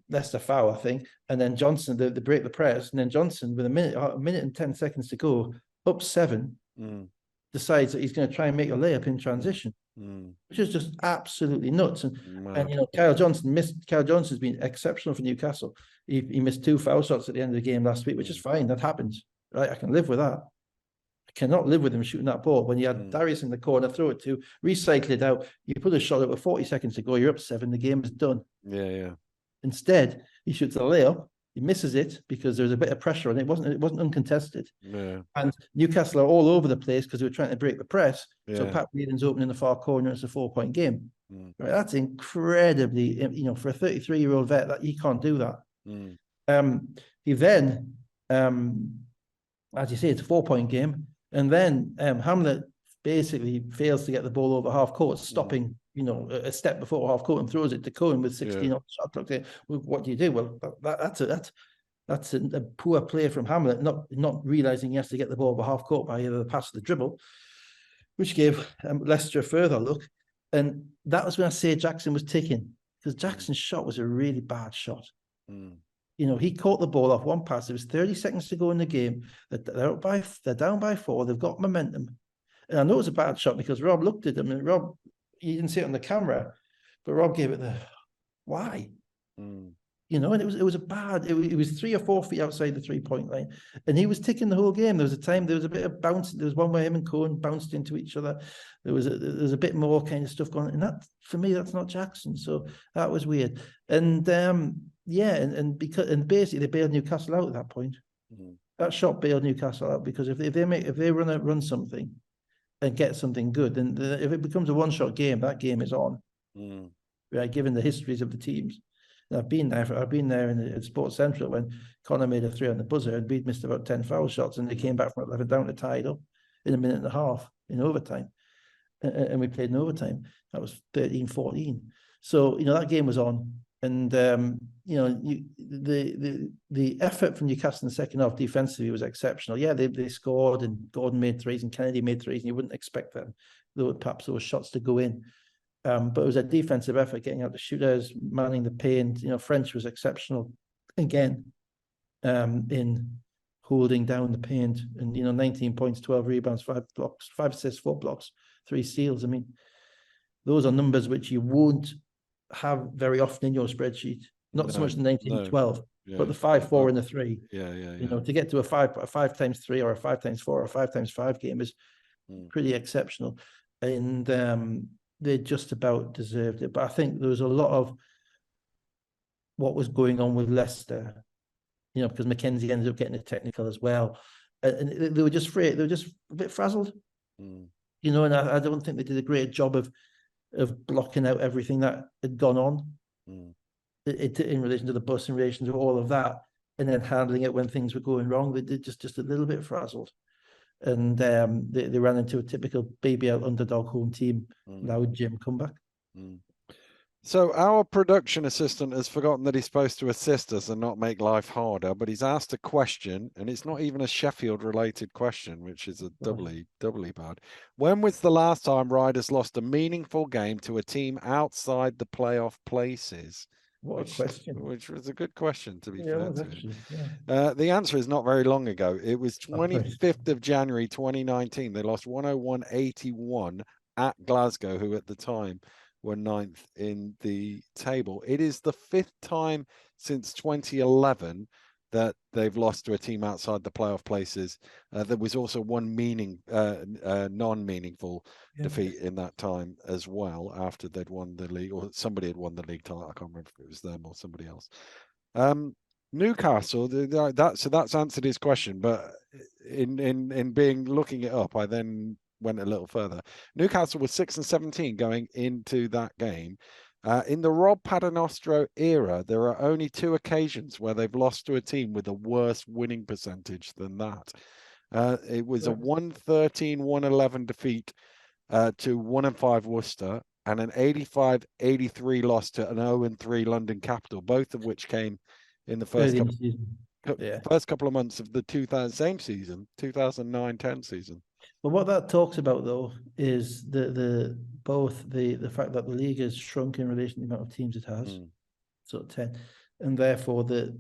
Leicester foul, I think, and then Johnson they break the press, and then Johnson with a minute and 10 seconds to go, up 7, decides that he's going to try and make a layup in transition. Which is just absolutely nuts. And Kyle Johnson's been exceptional for Newcastle. He missed 2 foul shots at the end of the game last week, which is fine. That happens, right? I can live with that. I cannot live with him shooting that ball. When you had Darius in the corner, throw it to, recycle it out. You put a shot out with 40 seconds to go. You're up 7. The game is done. Yeah. Instead, he shoots a layup. He misses it because there's a bit of pressure on it. It wasn't uncontested. Yeah. And Newcastle are all over the place because they were trying to break the press. Yeah. So Pat Whelan's open in the far corner. It's a 4-point game. Right? That's incredibly, for a 33-year-old vet, that he can't do that. He then, as you say, it's a 4-point game. And then Hamlet basically fails to get the ball over half court, stopping a step before half court and throws it to Cohen with 16 on shot clock. Well, what do you do? Well, that's a poor play from Hamlet, not realizing he has to get the ball over half court by either the pass or the dribble, which gave Leicester a further look. And that was when I say Jackson was ticking, because Jackson's shot was a really bad shot. He caught the ball off one pass. There was 30 seconds to go in the game. They're down by 4. They've got momentum. And I know it was a bad shot because Rob looked at him, and Rob, you didn't see it on the camera, but Rob gave it the why. And it was a bad. It was 3 or 4 feet outside the 3-point line, and he was ticking the whole game. There was a bit of bounce. There was one where him and Cohen bounced into each other. There was a bit more kind of stuff going on, and that, for me, that's not Jackson. So that was weird. And and basically they bailed Newcastle out at that point. That shot bailed Newcastle out, because if they run something and get something good, then if it becomes a one-shot game, that game is on. Right, given the histories of the teams. And I've been there in Sports Central when Connor made a 3 on the buzzer and we'd missed about 10 foul shots, and they came back from 11 down to tie it up in a minute and a half in overtime. And we played in overtime. That was 13-14. So, that game was on. And, the effort from Newcastle in the second half defensively was exceptional. Yeah, they scored, and Gordon made 3s and Kennedy made 3s, and you wouldn't expect them, though perhaps those shots to go in. But it was a defensive effort, getting out the shooters, manning the paint. French was exceptional again in holding down the paint. And 19 points, 12 rebounds, 5 blocks, 5 assists, 4 blocks, 3 steals. I mean, those are numbers which you won't have very often in your spreadsheet. Not so much the 19-12, but the 5-4 and the 3. To get to a 5 times 3 or a 5 times 4 or a 5 times 5 game is pretty exceptional. And they just about deserved it. But I think there was a lot of what was going on with Leicester, because Mackenzie ended up getting a technical as well. And they were just free. They were just a bit frazzled, and I don't think they did a great job of blocking out everything that had gone on in relation to the bus, in relation to all of that, and then handling it when things were going wrong. They did just a little bit frazzled. And they ran into a typical BBL underdog home team, loud Jim comeback. So our production assistant has forgotten that he's supposed to assist us and not make life harder, but he's asked a question, and it's not even a Sheffield related question, which is a doubly bad. When was the last time Riders lost a meaningful game to a team outside the playoff places? What a question. Which was a good question, to be fair to him. The answer is not very long ago. It was 25th of January 2019. They lost 101-81 at Glasgow, who at the time were 9th in the table. It is the 5th time since 2011 that they've lost to a team outside the playoff places. There was also one non-meaningful defeat in that time as well, after they'd won the league, or somebody had won the league title. I can't remember if it was them or somebody else. Newcastle, that's answered his question, but in looking it up, I then went a little further. Newcastle was 6 and 17 going into that game. In the Rob Paternostro era, there are only 2 occasions where they've lost to a team with a worse winning percentage than that. It was a 113-111 defeat to 1-5 Worcester, and an 85-83 loss to an 0-3 London Capital, both of which came in the first couple of months of the same season, 2009-10 season. But what that talks about, though, is the fact that the league has shrunk in relation to the amount of teams it has, so 10, and therefore the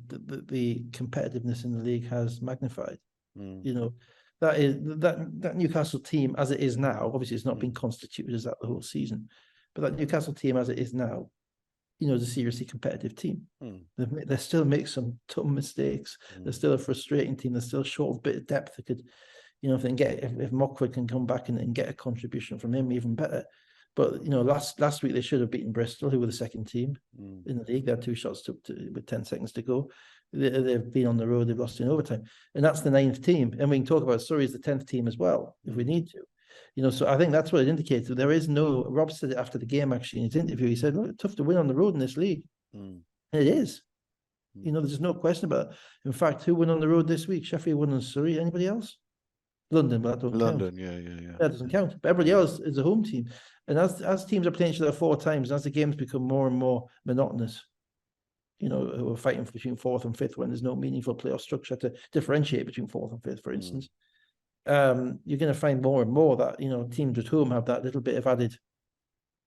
competitiveness in the league has magnified. You know, that Newcastle team as it is now, obviously it's not been constituted as that the whole season, but that Newcastle team as it is now, you know, is a seriously competitive team. They still make some tough mistakes. They're still a frustrating team. They're still short of a bit of depth. They could, you know, if Mockford can come back and get a contribution from him, even better. But, you know, last week they should have beaten Bristol, who were the second team in the league. They had 2 shots with 10 seconds to go. They've been on the road. They've lost in overtime. And that's the 9th team. And we can talk about Surrey as the 10th team as well, if we need to. You know, so I think that's what it indicates. There is no, Rob said it after the game, actually, in his interview. He said, look, it's tough to win on the road in this league. And it is. You know, there's no question about it. In fact, who won on the road this week? Sheffield won on Surrey. Anybody else? London, but that doesn't count. London, yeah. That doesn't count. But everybody else is a home team. And as teams are playing each other 4 times, as the games become more and more monotonous, you know, who are fighting between 4th and 5th when there's no meaningful playoff structure to differentiate between 4th and 5th, for instance. You're going to find more and more that, you know, teams at home have that little bit of added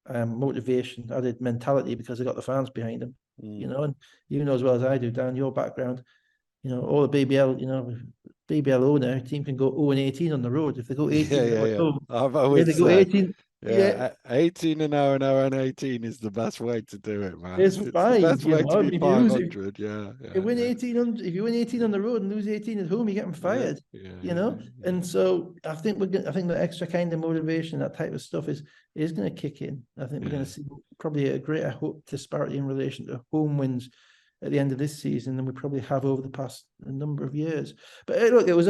motivation, added mentality, because they got the fans behind them, you know. And you know as well as I do, Dan, your background, you know, all the BBL, you know, BBL owner team can go 0-18 on the road. If they go 18 at home, I've always they go 18. 18 and 0 and 0 and 18 is the best way to do it, man. It's fine. The best way to be 500. If you win 18 on the road and lose 18 at home, you get them fired. You know, and so I think the extra kind of motivation, that type of stuff, is going to kick in. I think we're going to see probably a greater disparity in relation to home wins at the end of this season than we probably have over the past number of years. But look, it was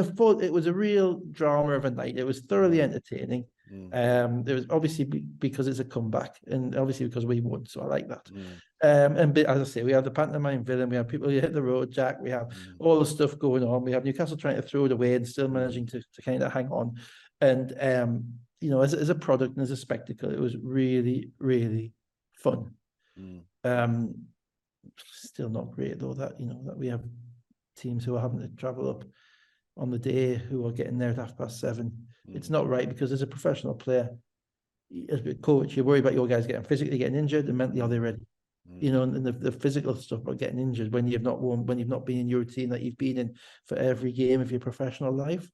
a real drama of a night. It was thoroughly entertaining. There was obviously because it's a comeback, and obviously because we won, so I like that. And as I say, we have the pantomime villain, we have people who hit the road, Jack, we have all the stuff going on. We have Newcastle trying to throw it away and still managing to kind of hang on. And you know, as a product and as a spectacle, it was really, really fun. Still not great though that, you know, that we have teams who are having to travel up on the day who are getting there at 7:30. It's not right, because as a professional player, as a coach, you're worried about your guys physically getting injured, and mentally are they ready? You know, and the physical stuff about getting injured when you've not been in your routine that you've been in for every game of your professional life,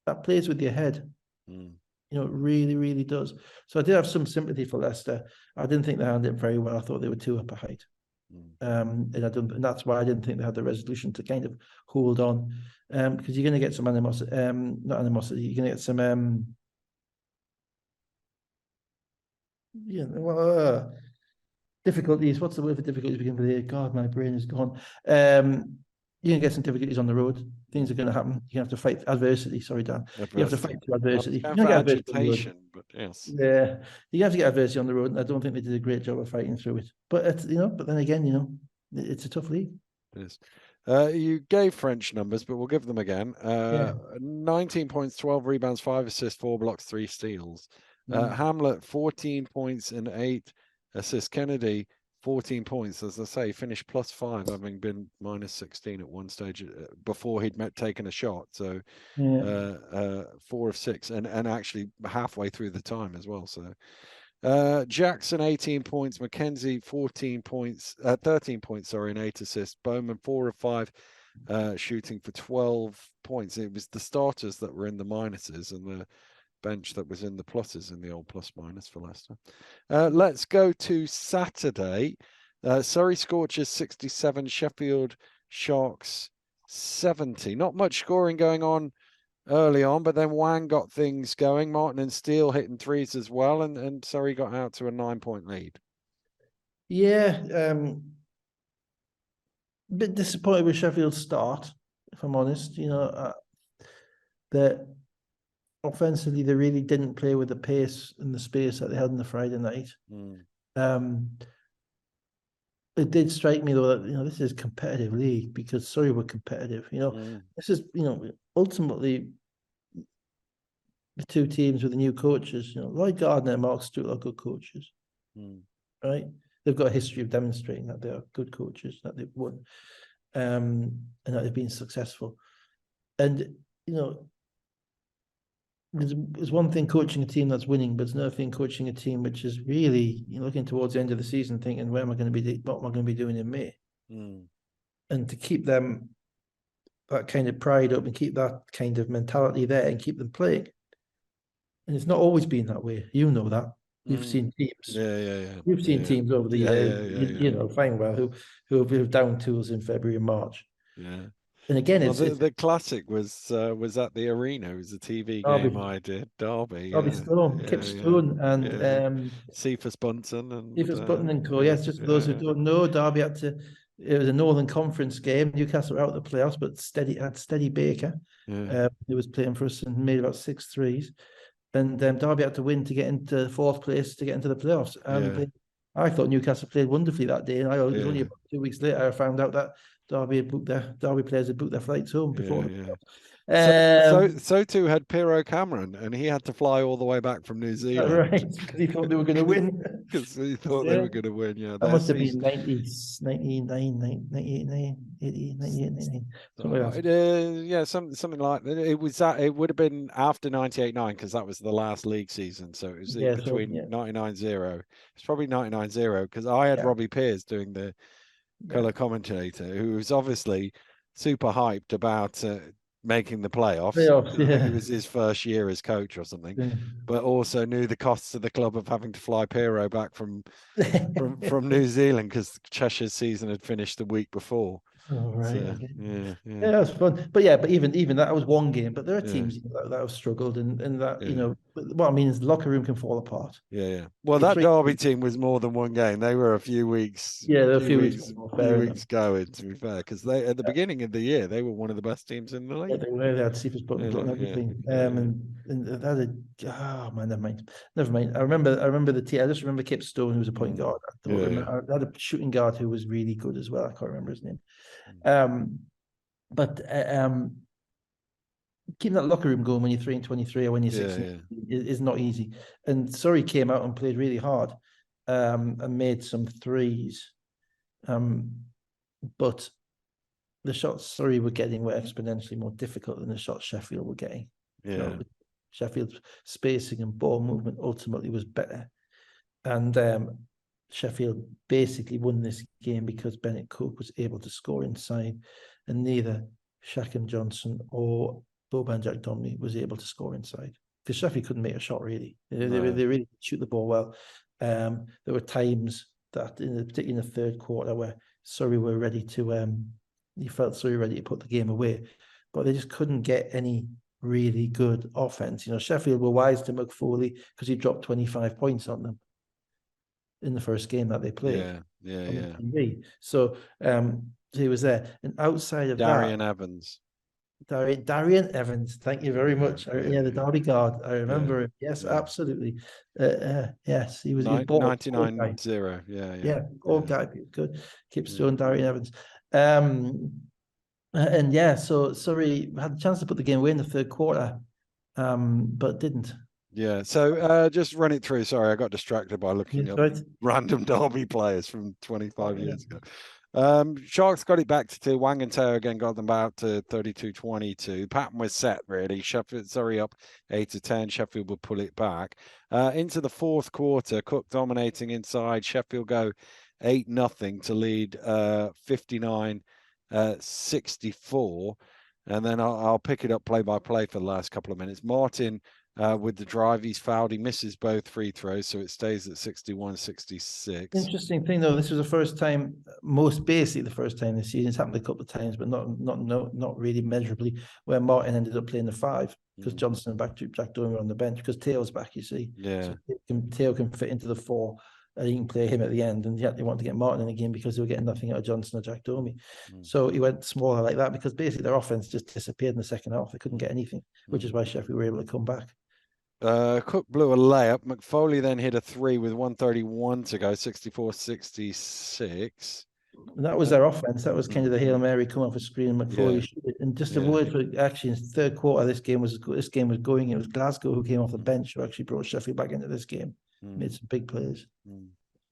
that plays with your head. You know, it really, really does. So I did have some sympathy for Leicester. I didn't think they handled it very well. I thought they were too up a height. And that's why I didn't think they had the resolution to kind of hold on, because you're going to get some animosity, not animosity. You're going to get some, difficulties. What's the word for difficulties? Begin with A. God, my brain is gone. You're going to get some difficulties on the road. Things are going to happen. You have to fight adversity. Sorry, Dan. You have to fight through adversity. You get agitation, but yes. Yeah, you have to get adversity on the road, and I don't think they did a great job of fighting through it. But you know, but then again, you know, it's a tough league. It is. You gave French numbers, but we'll give them again. 19 points, 12 rebounds, 5 assists, 4 blocks, 3 steals. Hamlet, 14 points and 8 assists. Kennedy, 14 points. As I say, finished +5, having been -16 at one stage before he'd taken a shot. So 4 of 6, and actually halfway through the time as well. So Jackson, 18 points. Mackenzie, 13 points, and 8 assists. Bowman, 4 of 5, shooting for 12 points. It was the starters that were in the minuses, and bench that was in the pluses in the old plus-minus for Leicester. Let's go to Saturday. Surrey Scorchers 67, Sheffield Sharks 70. Not much scoring going on early on, but then Wang got things going. Martin and Steele hitting threes as well, and Surrey got out to a 9-point lead. Yeah, a bit disappointed with Sheffield's start, if I'm honest. That offensively they really didn't play with the pace and the space that they had on the Friday night. It did strike me though that this is a competitive league because Surrey were competitive. This is ultimately the two teams with the new coaches. Lloyd Gardner and Mark Stewart are good coaches, right? They've got a history of demonstrating that they are good coaches, that they've won, and that they've been successful. And there's one thing coaching a team that's winning, but it's another thing coaching a team which is really looking towards the end of the season, thinking, "Where am I going to be? What am I going to be doing in May?" And to keep them that kind of pride up and keep that kind of mentality there and keep them playing. And it's not always been that way. You know that. You've seen teams. Yeah. You've seen teams over the years, fine well, who have down tools in February and March. Yeah. And again, the classic was at the arena. It was a TV game I did. Derby Storm, Kip Stone, and Cephas Bunton and Cephas Bunton and co. Yes, just for those who don't know, Derby had to. It was a Northern Conference game. Newcastle were out of the playoffs, but Steady Baker, who was playing for us and made about 6 threes. And Derby had to win to get into 4th place to get into the playoffs. And I thought Newcastle played wonderfully that day. And it was only about 2 weeks later I found out that Derby players had booked their flights home before. So too had Piero Cameron, and he had to fly all the way back from New Zealand. Right, because he thought they were going to win. Because he thought they were going to win, That must have been 99, 98, 99. Something like that. It would have been after 98-9 because that was the last league season. So it was between 99-0. It's probably 99-0 because I had Robbie Pears doing the colour commentator, who was obviously super hyped about making the playoffs. I think it was his first year as coach or something, but also knew the costs of the club of having to fly Piero back from New Zealand because Cheshire's season had finished the week before. Oh, right. So, yeah, that was fun. But even that was one game. But there are teams that have struggled, and that what I mean is the locker room can fall apart. Yeah. Well, that Derby team was more than one game. They were a few weeks. Yeah, a few weeks going. To be fair, because they at the beginning of the year they were one of the best teams in the league. Yeah, they were. They had Cephas Bunton and everything. And that had, oh man, never mind. I remember the team. I just remember Kip Stone, who was a point guard. I had a shooting guard who was really good as well. I can't remember his name. But keeping that locker room going when you're 3-23 or when you're 16 is not easy. And Surrey came out and played really hard and made some threes. But the shots Surrey were getting were exponentially more difficult than the shots Sheffield were getting. Sheffield's spacing and ball movement ultimately was better. And Sheffield basically won this game because Bennett Cook was able to score inside, and neither Shackham Johnson or Boban Jack Domney was able to score inside because Sheffield couldn't make a shot really. They really shoot the ball well. There were times that, particularly in the third quarter, where Surrey were ready to. You felt Surrey ready to put the game away, but they just couldn't get any really good offense. Sheffield were wise to McFoley because he dropped 25 points on them in the first game that they played. Yeah. So he was there, and outside of Darian Evans, thank you very much. The Derby guard, I remember him. Yes, absolutely. Yes, he was 99-0. Old guy, good. Kip Stone, Darian Evans. So Surrey had a chance to put the game away in the third quarter, but didn't. Yeah, so just run it through. Sorry, I got distracted by looking up random Derby players from 25 years ago. Sharks got it back to 2. Wang and Teo again got them back to 32-22. Pattern was set, really. Surrey up 8-10. Sheffield would pull it back. Into the fourth quarter, Cook dominating inside. Sheffield go 8-0 to lead 59-64. And then I'll pick it up play by play for the last couple of minutes. Martin with the drive. He's fouled. He misses both free throws, so it stays at 61-66. Interesting thing though, this was the first time, basically the first time this season. It's happened a couple of times, but not really measurably, where Martin ended up playing the 5 because Johnson and Jack Dormer on the bench because Teal's back, you see. Yeah. So Teal can fit into the 4. And he can play him at the end, and yet they want to get Martin in the game because they were getting nothing out of Johnson or Jack Dormy. So he went smaller like that because basically their offense just disappeared in the second half. They couldn't get anything, which is why Sheffield were able to come back. Cook blew a layup. McFoley then hit a 3 with 1:31 to go, 64-66. And that was their offense. That was kind of the Hail Mary come off a screen and McFoley shoot it. And just a word for actually in the third quarter, this game was going. It was Glasgow who came off the bench who actually brought Sheffield back into this game. Made some big plays.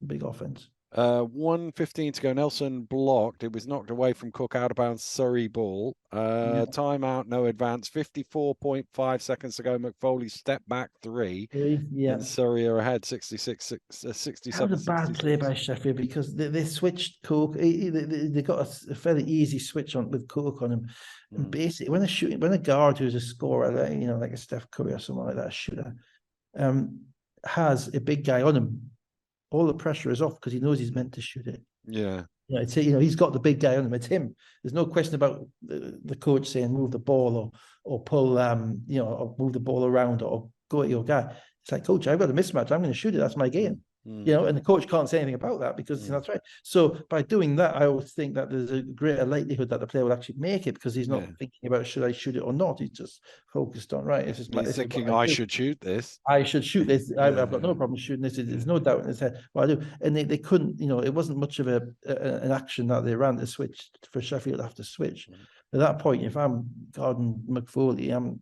Big offense. 1:15 to go. Nelson blocked. It was knocked away from Cook, out of bounds. Surrey ball. Timeout, no advance. 54.5 seconds to go. McFoley step back 3. And Surrey are ahead 67. That was a bad play by Sheffield because they switched Cook. They got a fairly easy switch on with Cook on him. And basically, when a guard who's a scorer, like a Steph Curry or someone like that, a shooter, has a big guy on him, all the pressure is off because he knows he's meant to shoot it. Yeah. He's got the big guy on him. It's him. There's no question about the coach saying move the ball or pull, or move the ball around or go at your guy. It's like, coach, I've got a mismatch. I'm going to shoot it. That's my game. And the coach can't say anything about that because that's right. So by doing that, I always think that there's a greater likelihood that the player will actually make it because he's not thinking about should I shoot it or not. He's just focused on He's thinking I should shoot this. I should shoot this. I've got no problem shooting this. There's no doubt in his head. Well, I do, and they couldn't. It wasn't much of an action that they ran to switch for Sheffield to have to switch. At that point, if I'm Gordon McFoley, I'm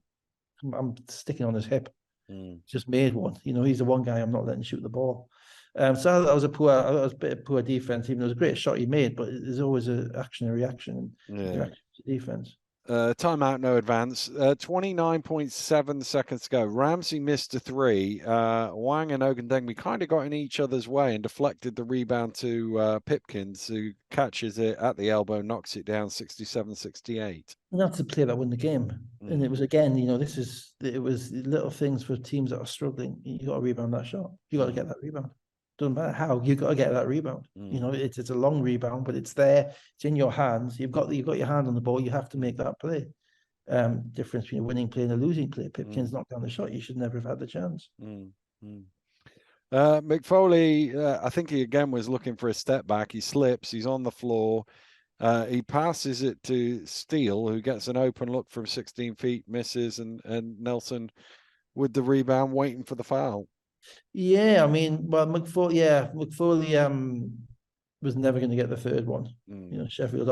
sticking on his hip. Just made one. He's the one guy I'm not letting shoot the ball. So that was a bit of poor defense. Even though it was a great shot he made, but there's always an action and reaction. Reaction to defense. Timeout, no advance. 29.7 seconds to go. Ramsey missed a 3. Wang and Ogundengbi kind of got in each other's way and deflected the rebound to Pipkins, who catches it at the elbow, knocks it down 67-68. And that's the play that won the game. And it was, again, it was little things for teams that are struggling. You got to rebound that shot. You got to get that rebound. Doesn't matter how, you got to get that rebound. It's a long rebound, but it's there. It's in your hands. You've got your hand on the ball. You have to make that play. Difference between a winning play and a losing play. Pipkins knocked down the shot. You should never have had the chance. McFoley, I think he again was looking for a step back. He slips. He's on the floor. He passes it to Steele, who gets an open look from 16 feet, misses, and Nelson with the rebound, waiting for the foul. Yeah, McFoley was never going to get the third one. Sheffield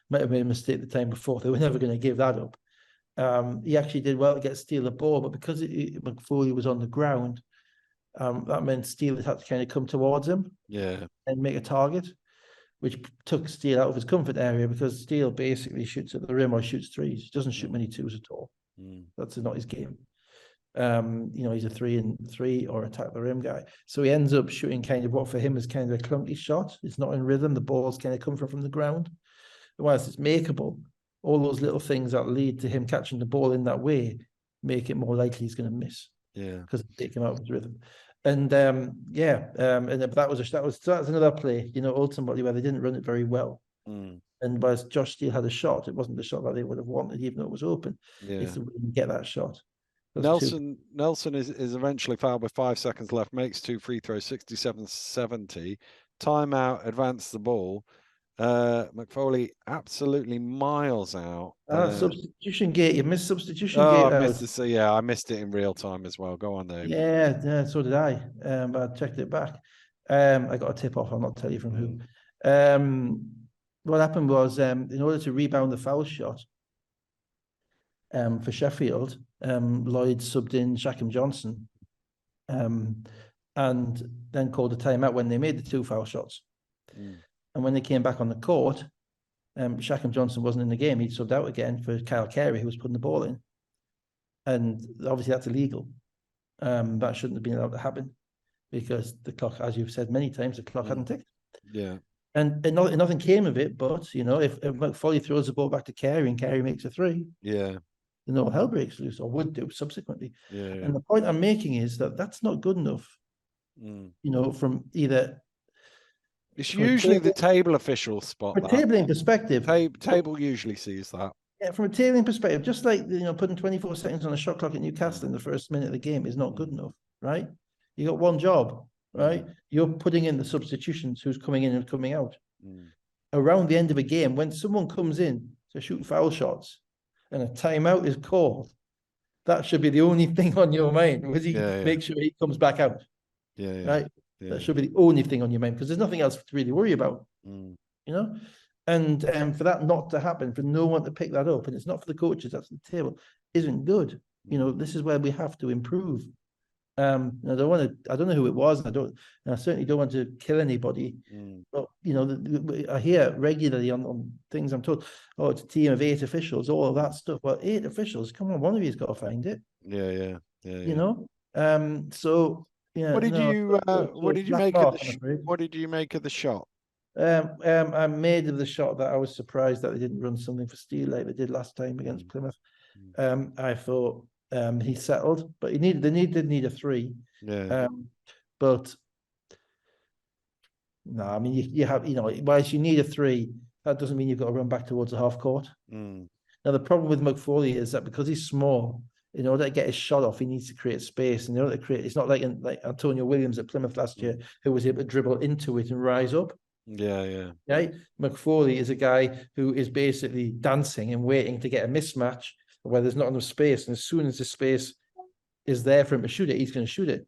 might have made a mistake the time before. They were never going to give that up. He actually did well to get Steele the ball, but because McFoley was on the ground, that meant Steele had to kind of come towards him and make a target, which took Steele out of his comfort area because Steele basically shoots at the rim or shoots threes. He doesn't shoot many twos at all. That's not his game. He's a 3-and-3 or attack the rim guy. So he ends up shooting kind of what for him is kind of a clunky shot. It's not in rhythm. The ball's kind of come from the ground. And whilst it's makeable, all those little things that lead to him catching the ball in that way make it more likely he's going to miss. Because they take him out of his rhythm. And that's another play, ultimately where they didn't run it very well. And whilst Josh Steele had a shot, it wasn't the shot that they would have wanted, even though it was open. It's the way you get that shot. Nelson is eventually fouled with 5 seconds left, makes 2 free throws, 67-70. Timeout, advance the ball. McFoley absolutely miles out. Substitution gate. You missed substitution gate. I missed this. Yeah, I missed it in real time as well. Go on, Dave. Yeah, so did I. I checked it back. I got a tip off. I'll not tell you from who. What happened was, in order to rebound the foul shot for Sheffield, Lloyd subbed in Shackham Johnson, and then called a timeout when they made the 2 foul shots. And when they came back on the court, Shackham Johnson wasn't in the game. He'd subbed out again for Kyle Carey, who was putting the ball in. And obviously that's illegal. That shouldn't have been allowed to happen because the clock, as you've said many times, the clock hadn't ticked. Yeah. And nothing came of it, but, if McFoley throws the ball back to Carey and Carey makes a 3. Yeah. then all hell breaks loose, or would do subsequently. Yeah. And the point I'm making is that that's not good enough. You know, from either. It's usually the table official spot. From a tabling perspective, table usually sees that. Yeah, from a tabling perspective, just like putting 24 seconds on a shot clock at Newcastle in the first minute of the game is not good enough, right? You got one job, right? You're putting in the substitutions, who's coming in and coming out. Around the end of a game, when someone comes in to shoot foul shots and a timeout is called, that should be the only thing on your mind. Was he make sure he comes back out? Right? That should be the only thing on your mind, because there's nothing else to really worry about. You know? And for that not to happen, for no one to pick that up, and it's not for the coaches, that's the table, isn't good. You know, this is where we have to improve. I don't know who it was, and I certainly don't want to kill anybody. But you know, I hear regularly on things I'm told, oh, it's a team of 8 officials, all of that stuff. Well, 8 officials, come on, one of you's got to find it. Yeah. You know, so yeah. What did you make of the shot? I made of the shot that I was surprised that they didn't run something for Steele like they did last time against Plymouth. I thought he settled, but they did need a 3. But no, I mean you have whilst you need a 3, that doesn't mean you've got to run back towards the half court. Now the problem with McFawley is that because he's small, in order to get his shot off, he needs to create space. And in order to create, it's not like Antonio Williams at Plymouth last year, who was able to dribble into it and rise up. Right. McFawley is a guy who is basically dancing and waiting to get a mismatch where there's not enough space. And as soon as the space is there for him to shoot it, he's going to shoot it.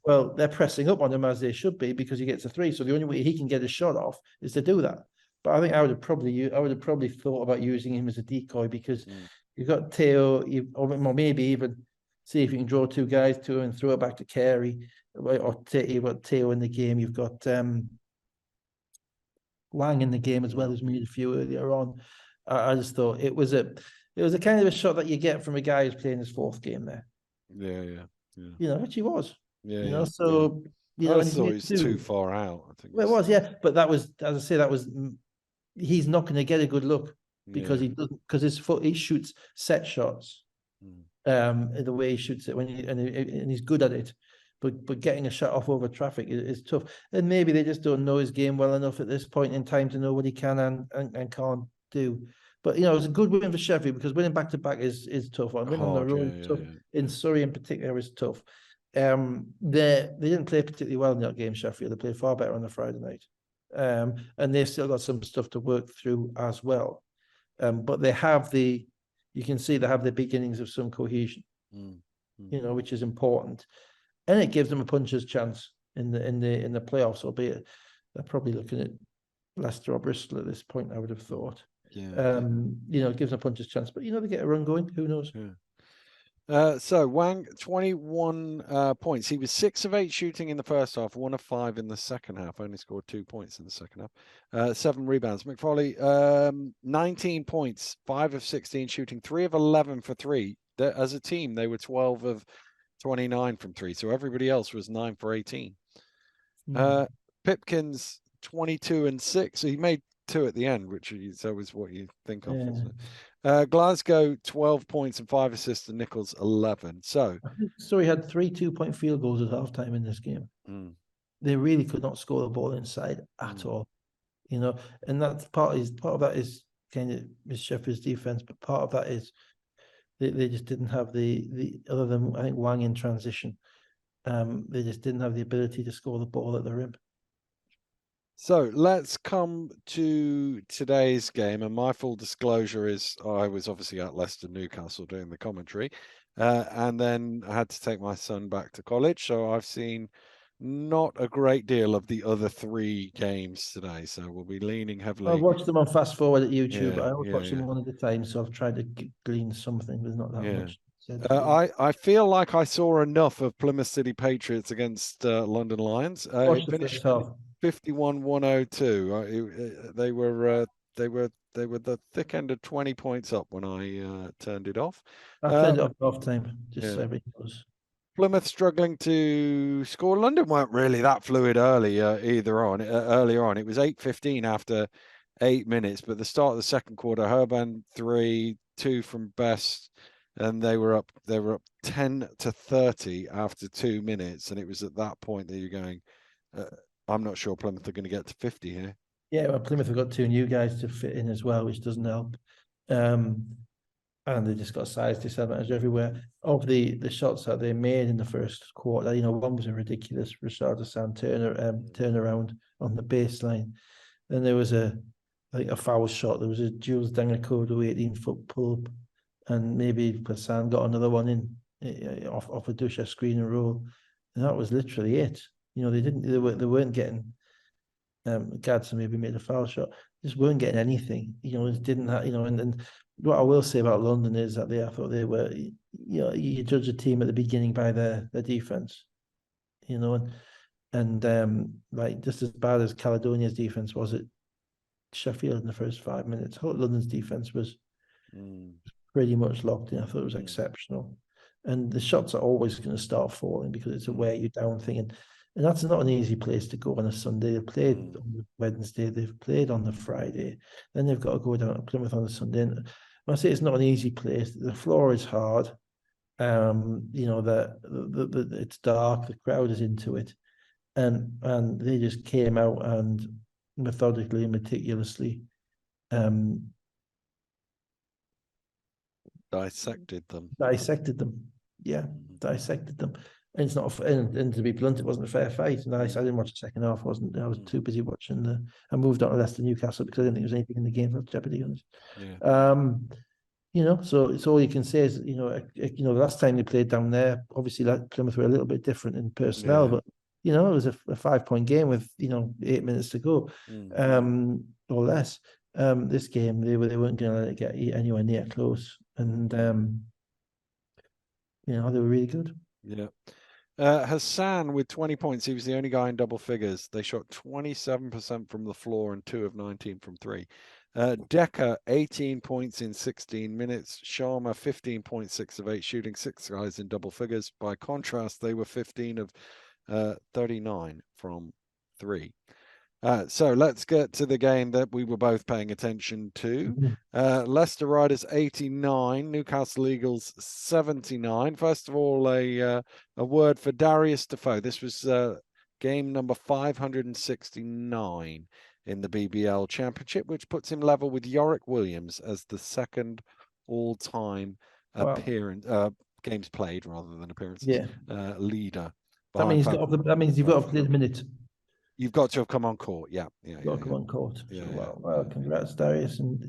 Well, they're pressing up on him as they should be, because he gets a 3. So the only way he can get a shot off is to do that. But I think I would have probably thought about using him as a decoy, because you've got Teo, or maybe even see if you can draw 2 guys to him and throw it back to Carey, or you've got Teo in the game. You've got Wang in the game as well, who's made a few earlier on. I just thought it was a kind of a shot that you get from a guy who's playing his 4th game there. Yeah. You know, which he was. I thought he's too far out. I think it was, but that was, as I say, he's not going to get a good look because he doesn't, because he shoots set shots. The way he shoots it and he's good at it. But getting a shot off over traffic is tough. And maybe they just don't know his game well enough at this point in time to know what he can and can't do. But it was a good win for Sheffield, because winning back to back is tough. Winning on the road is tough. In Surrey in particular is tough. They didn't play particularly well in that game, Sheffield. They played far better on the Friday night. And they've still got some stuff to work through as well. But you can see they have the beginnings of some cohesion, which is important. And it gives them a puncher's chance in the playoffs, albeit they're probably looking at Leicester or Bristol at this point, I would have thought. It gives them a puncher's chance, but they get a run going. Who knows? So Wang, 21 points. He was 6 of 8 shooting in the first half, 1 of 5 in the second half. Only scored 2 points in the second half. 7 rebounds. McFawley, 19 points, 5 of 16 shooting, 3 of 11 for 3. As a team, they were 12 of 29 from 3. So everybody else was 9 for 18. Pipkins, 22 and 6. So he made 2 at the end, which is always what you think of, wasn't it? Glasgow, 12 points and 5 assists, and Nichols, 11. So he had 3 2-point field goals at halftime in this game. They really could not score the ball inside at all. And that's part of that is kind of Miss Sheffield's defense, but part of that is they just didn't have the other than, I think, Wang in transition. They just didn't have the ability to score the ball at the rim. So let's come to today's game. And my full disclosure is I was obviously at Leicester, Newcastle doing the commentary. And then I had to take my son back to college. So I've seen not a great deal of the other 3 games today. So we'll be leaning heavily. I watched them on fast forward at YouTube. I always watch them one at a time. So I've tried to glean something. There's not that much. I feel like I saw enough of Plymouth City Patriots against London Lions. It finished 51-102. They were the thick end of 20 points up when I turned it off. I turned it off time, just so everything was. Plymouth struggling to score. London weren't really that fluid earlier on. It was 8:15 after 8 minutes, but the start of the second quarter, Herban 3, 2 from Best, and they were up 10-30 after 2 minutes, and it was at that point that you're going, I'm not sure Plymouth are going to get to 50 here. Yeah, well, Plymouth have got 2 new guys to fit in as well, which doesn't help. And they just got size disadvantage everywhere. Of the shots that they made in the first quarter, one was a ridiculous Richarlison turnaround on the baseline. Then there was a foul shot. There was a Jules Dangakodo 18-foot pull-up, and maybe Passan got another one in off a Dusha screen and roll, and that was literally it. They weren't getting. Gadsden maybe made a foul shot. Just weren't getting anything. Didn't have. And what I will say about London is that I thought they were. You judge a team at the beginning by their defense. And like just as bad as Caledonia's defense was at Sheffield in the first 5 minutes, I thought London's defense was pretty much locked in. I thought it was exceptional. And the shots are always going to start falling because it's a wear you down thing. And that's not an easy place to go on a Sunday. They've played on the Wednesday, they've played on the Friday, then they've got to go down to Plymouth on the Sunday. And when I say it's not an easy place, the floor is hard. It's dark, the crowd is into it. And they just came out and methodically and meticulously dissected them. Yeah, dissected them. And it's not, and to be blunt, it wasn't a fair fight. And I didn't watch the second half. I was too busy watching I moved on to Leicester Newcastle because I didn't think there was anything in the game for jeopardy on it. Yeah. So it's all you can say is, the last time they played down there, obviously Plymouth were a little bit different in personnel, but it was a 5-point game with 8 minutes to go, or less. This game they weren't going to let it get anywhere near close, and they were really good. Yeah. Hassan with 20 points. He was the only guy in double figures. They shot 27% from the floor and 2 of 19 from 3. Decker, 18 points in 16 minutes. Sharma, 15.6 of 8, shooting 6 guys in double figures. By contrast, they were 15 of 39 from 3. So let's get to the game that we were both paying attention to. Leicester Riders 89, Newcastle Eagles 79. First of all, a word for Darius Defoe. This was game number 569 in the BBL Championship, which puts him level with Yorick Williams as the second all-time appearance games played rather than appearances leader. That means you've got to play the minute. You've got to have come on court, Come on court. Yeah, well, congrats, Darius. And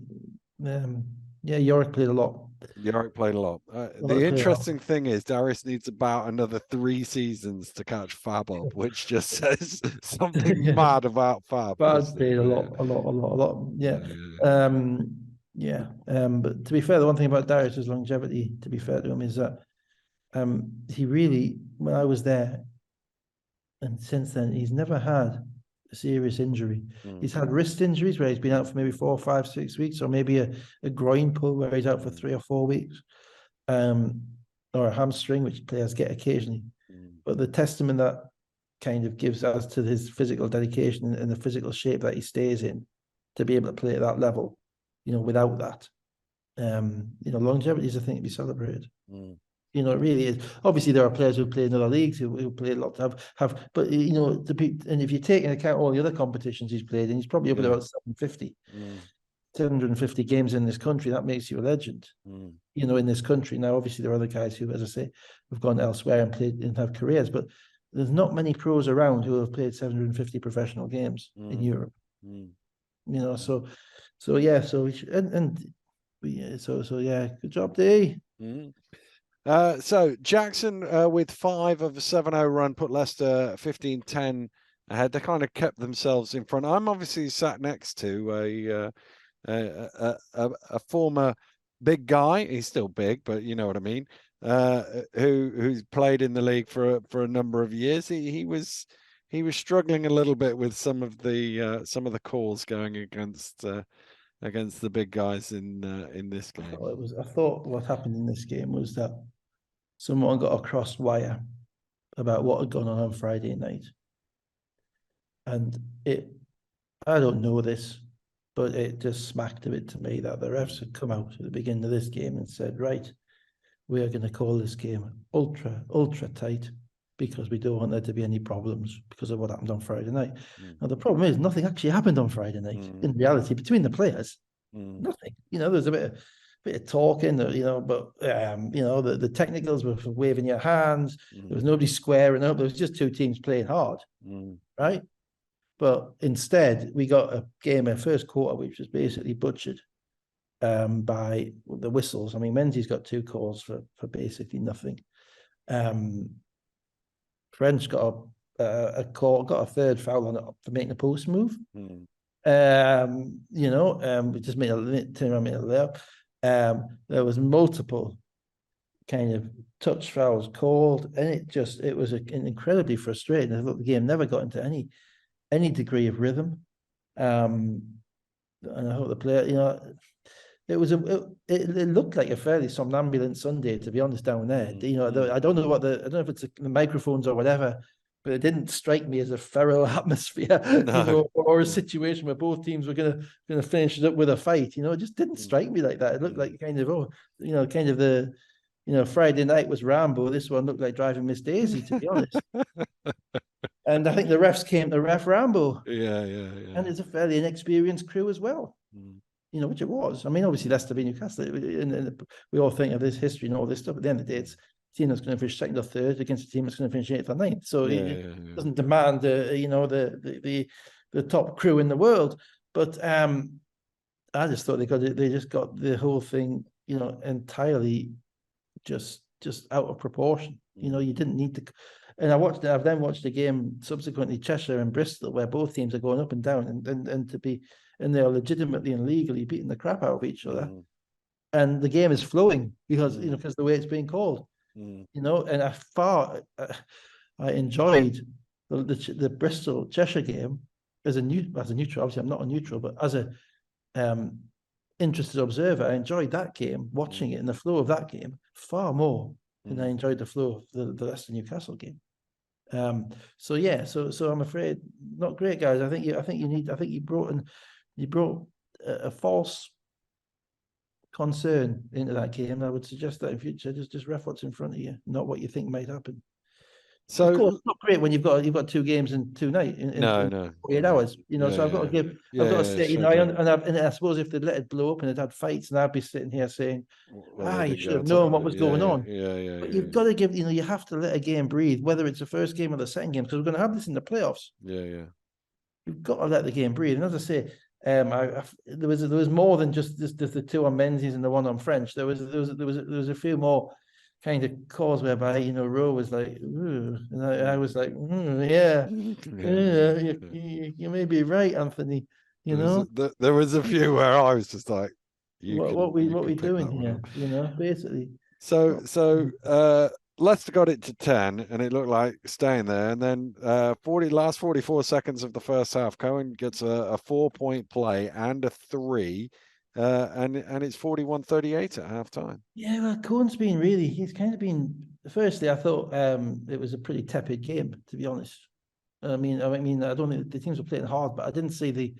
Yorick played a lot. Yorick played a lot. The interesting thing is Darius needs about another 3 seasons to catch Fab up, which just says something mad about Fab. Fab played a lot. Yeah. But to be fair, the one thing about Darius's longevity, to be fair to him, is that he really, when I was there, and since then, he's never had a serious injury. He's had wrist injuries where he's been out for maybe 4, 5, 6 weeks, or maybe a groin pull where he's out for 3 or 4 weeks, or a hamstring, which players get occasionally. But the testament that kind of gives as to his physical dedication and the physical shape that he stays in to be able to play at that level, without that, longevity is a thing to be celebrated. It really is. Obviously, there are players who play in other leagues who play a lot, but and if you take into account all the other competitions he's played in, he's probably up at about 750 games in this country. That makes you a legend, in this country. Now, obviously, there are other guys who, as I say, have gone elsewhere and played and have careers, but there's not many pros around who have played 750 professional games in Europe. So good job, D. So Jackson with 5 of a 7-0 run put Leicester 15-10 ahead. They kind of kept themselves in front. I'm obviously sat next to a former big guy. He's still big, but you know what I mean. Who's played in the league for a number of years. He was struggling a little bit with some of the calls going against the big guys in this game. I thought what happened in this game was that someone got a crossed wire about what had gone on Friday night. And I don't know this, but it just smacked a bit to me that the refs had come out at the beginning of this game and said, right, we are going to call this game ultra tight because we don't want there to be any problems because of what happened on Friday night. Now, the problem is nothing actually happened on Friday night. In reality, between the players, nothing. There's a bit of talking, but the technicals were waving your hands. There was nobody squaring up. There was just two teams playing hard, right? But instead, we got a game, a first quarter, which was basically butchered by the whistles. I mean, Menzies got 2 calls for basically nothing. French got a call, got a third foul on it for making a post move. We just made a layup. There was multiple kind of touch fouls called, and it was incredibly frustrating. I thought the game never got into any degree of rhythm. And I hope the player, it looked like a fairly somnambulent Sunday, to be honest, down there. I don't know if it's the microphones or whatever, but it didn't strike me as a feral atmosphere, or a situation where both teams were going to finish it up with a fight. It just didn't strike me like that. It looked like kind of the Friday night was Rambo. This one looked like Driving Miss Daisy, to be honest. And I think the ref Rambo. Yeah. And it's a fairly inexperienced crew as well. Which it was. I mean, obviously Leicester v Newcastle, and we all think of this history and all this stuff. At the end of the day, it's a team that's going to finish second or third against a team that's going to finish 8th or 9th. So it doesn't demand the top crew in the world. But I just thought they just got the whole thing, entirely just out of proportion. You didn't need to. And I've then watched a game subsequently, Cheshire and Bristol, where both teams are going up and down, and to be. And they're legitimately and legally beating the crap out of each other, and the game is flowing because the way it's being called, And I enjoyed the Bristol Cheshire game as a neutral. Obviously, I'm not a neutral, but as a interested observer, I enjoyed that game, watching it in the flow of that game far more than I enjoyed the flow of the Leicester Newcastle game. So I'm afraid not great, guys. I think you brought a false concern into that game. And I would suggest that in future, just ref what's in front of you, not what you think might happen. So of course, it's not great when you've got 2 games in 2 nights in 48 hours. So I've got to say, and I suppose if they'd let it blow up and it had fights, and I'd be sitting here saying, you should have known what was going on. But you've got to give, you have to let a game breathe, whether it's the first game or the second game, because we're going to have this in the playoffs. You've got to let the game breathe. And as I say, there was more than just the 2 on Menzies and the 1 on French. There was a few more kind of calls whereby Rowe was like, ooh, and I was like, you may be right, Anthony. There was a few where I was just like, what we doing here? Basically. So Leicester got it to 10, and it looked like staying there. And then last 44 seconds of the first half, Cohen gets a 4-point play and a 3, and it's 41-38 at half time. Yeah, well, Cohen's he's kind of been. Firstly, I thought it was a pretty tepid game, to be honest. I mean, I don't think the teams were playing hard, but I didn't see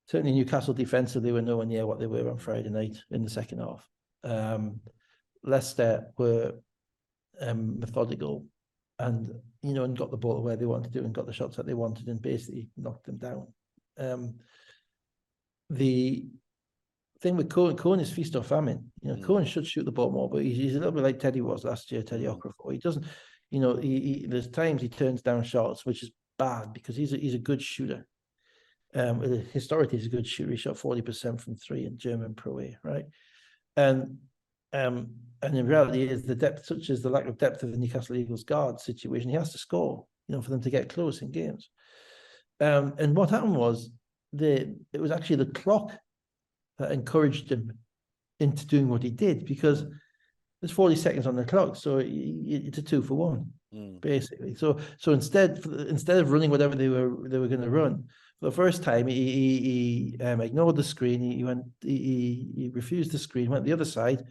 certainly Newcastle defensively were nowhere near what they were on Friday night in the second half. Leicester were methodical and got the ball where they wanted to and got the shots that they wanted and basically knocked them down. The thing with Cohen is feast or famine. Cohen should shoot the ball more, but he's a little bit like Teddy was last year, Teddy Okafor. He doesn't, there's times he turns down shots, which is bad because he's a good shooter. Historically, he's a good shooter. He shot 40% from 3 in German Pro A, right? And in reality, is the depth, such as the lack of depth of the Newcastle Eagles guard situation. He has to score, for them to get close in games. And what happened was it was actually the clock that encouraged him into doing what he did, because there's 40 seconds on the clock, so it's a 2 for 1, basically. So instead of running whatever they were going to run, for the first time he ignored the screen. He refused the screen, went the other side,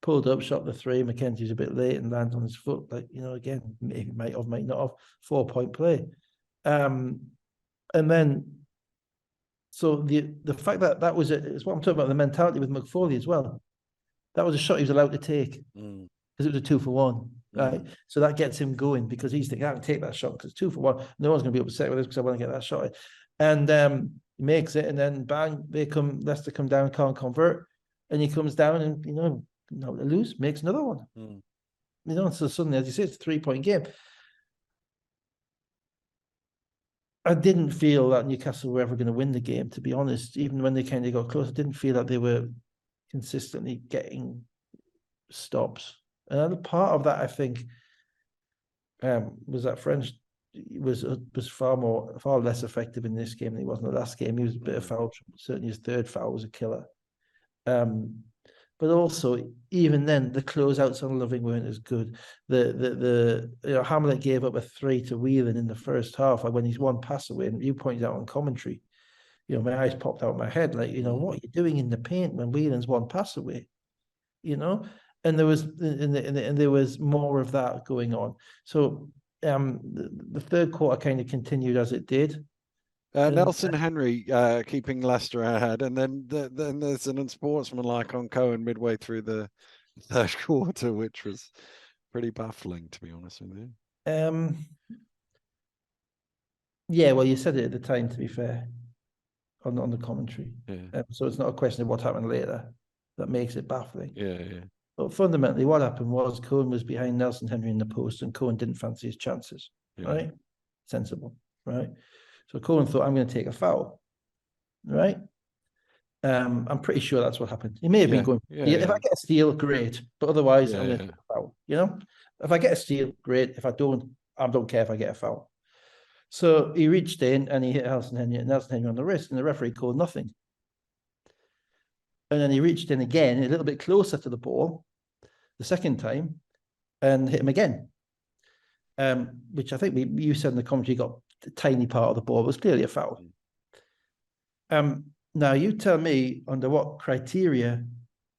pulled up, shot the 3. McKenzie's a bit late and landed on his foot. Again, maybe might not have 4-point play. And then, so the fact that was it's what I'm talking about, the mentality with McFoley as well. That was a shot he was allowed to take because it was a 2-for-1, right? So that gets him going because he's thinking, I can take that shot because it's 2-for-1. No one's going to be upset with this because I want to get that shot. And he makes it, and then bang, Leicester come down, can't convert, and he comes down and, not to lose, makes another one. So suddenly, as you say, it's a 3-point game. I didn't feel that Newcastle were ever going to win the game, to be honest. Even when they kind of got close, I didn't feel that they were consistently getting stops. Another part of that, I think, was that French was far less effective in this game than he was in the last game. He was a bit of foul trouble. Certainly his third foul was a killer. But also, even then, the closeouts on Loving weren't as good. Hamlet gave up a 3 to Whelan in the first half, when he's one pass away, and you pointed out on commentary, my eyes popped out of my head, like, what are you doing in the paint when Whelan's one pass away? And there was more of that going on. So the third quarter kind of continued as it did. Nelson Henry keeping Leicester ahead, and then there's an unsportsmanlike on Cohen midway through the third quarter, which was pretty baffling, to be honest with you. Yeah, well, you said it at the time, to be fair, on the commentary. Yeah. So it's not a question of what happened later that makes it baffling. Yeah. But fundamentally, what happened was Cohen was behind Nelson Henry in the post, and Cohen didn't fancy his chances. Right? Sensible, right? So Cohen thought, I'm going to take a foul, right? I'm pretty sure that's what happened. He may have been going, if I get a steal, great. But otherwise, I'm going to take a foul. If I get a steal, great. If I don't care if I get a foul. So he reached in and he hit Nelson Henry on the wrist, and the referee called nothing. And then he reached in again, a little bit closer to the ball, the second time, and hit him again. Which I think you said in the commentary got a tiny part of the ball. It was clearly a foul. Now you tell me under what criteria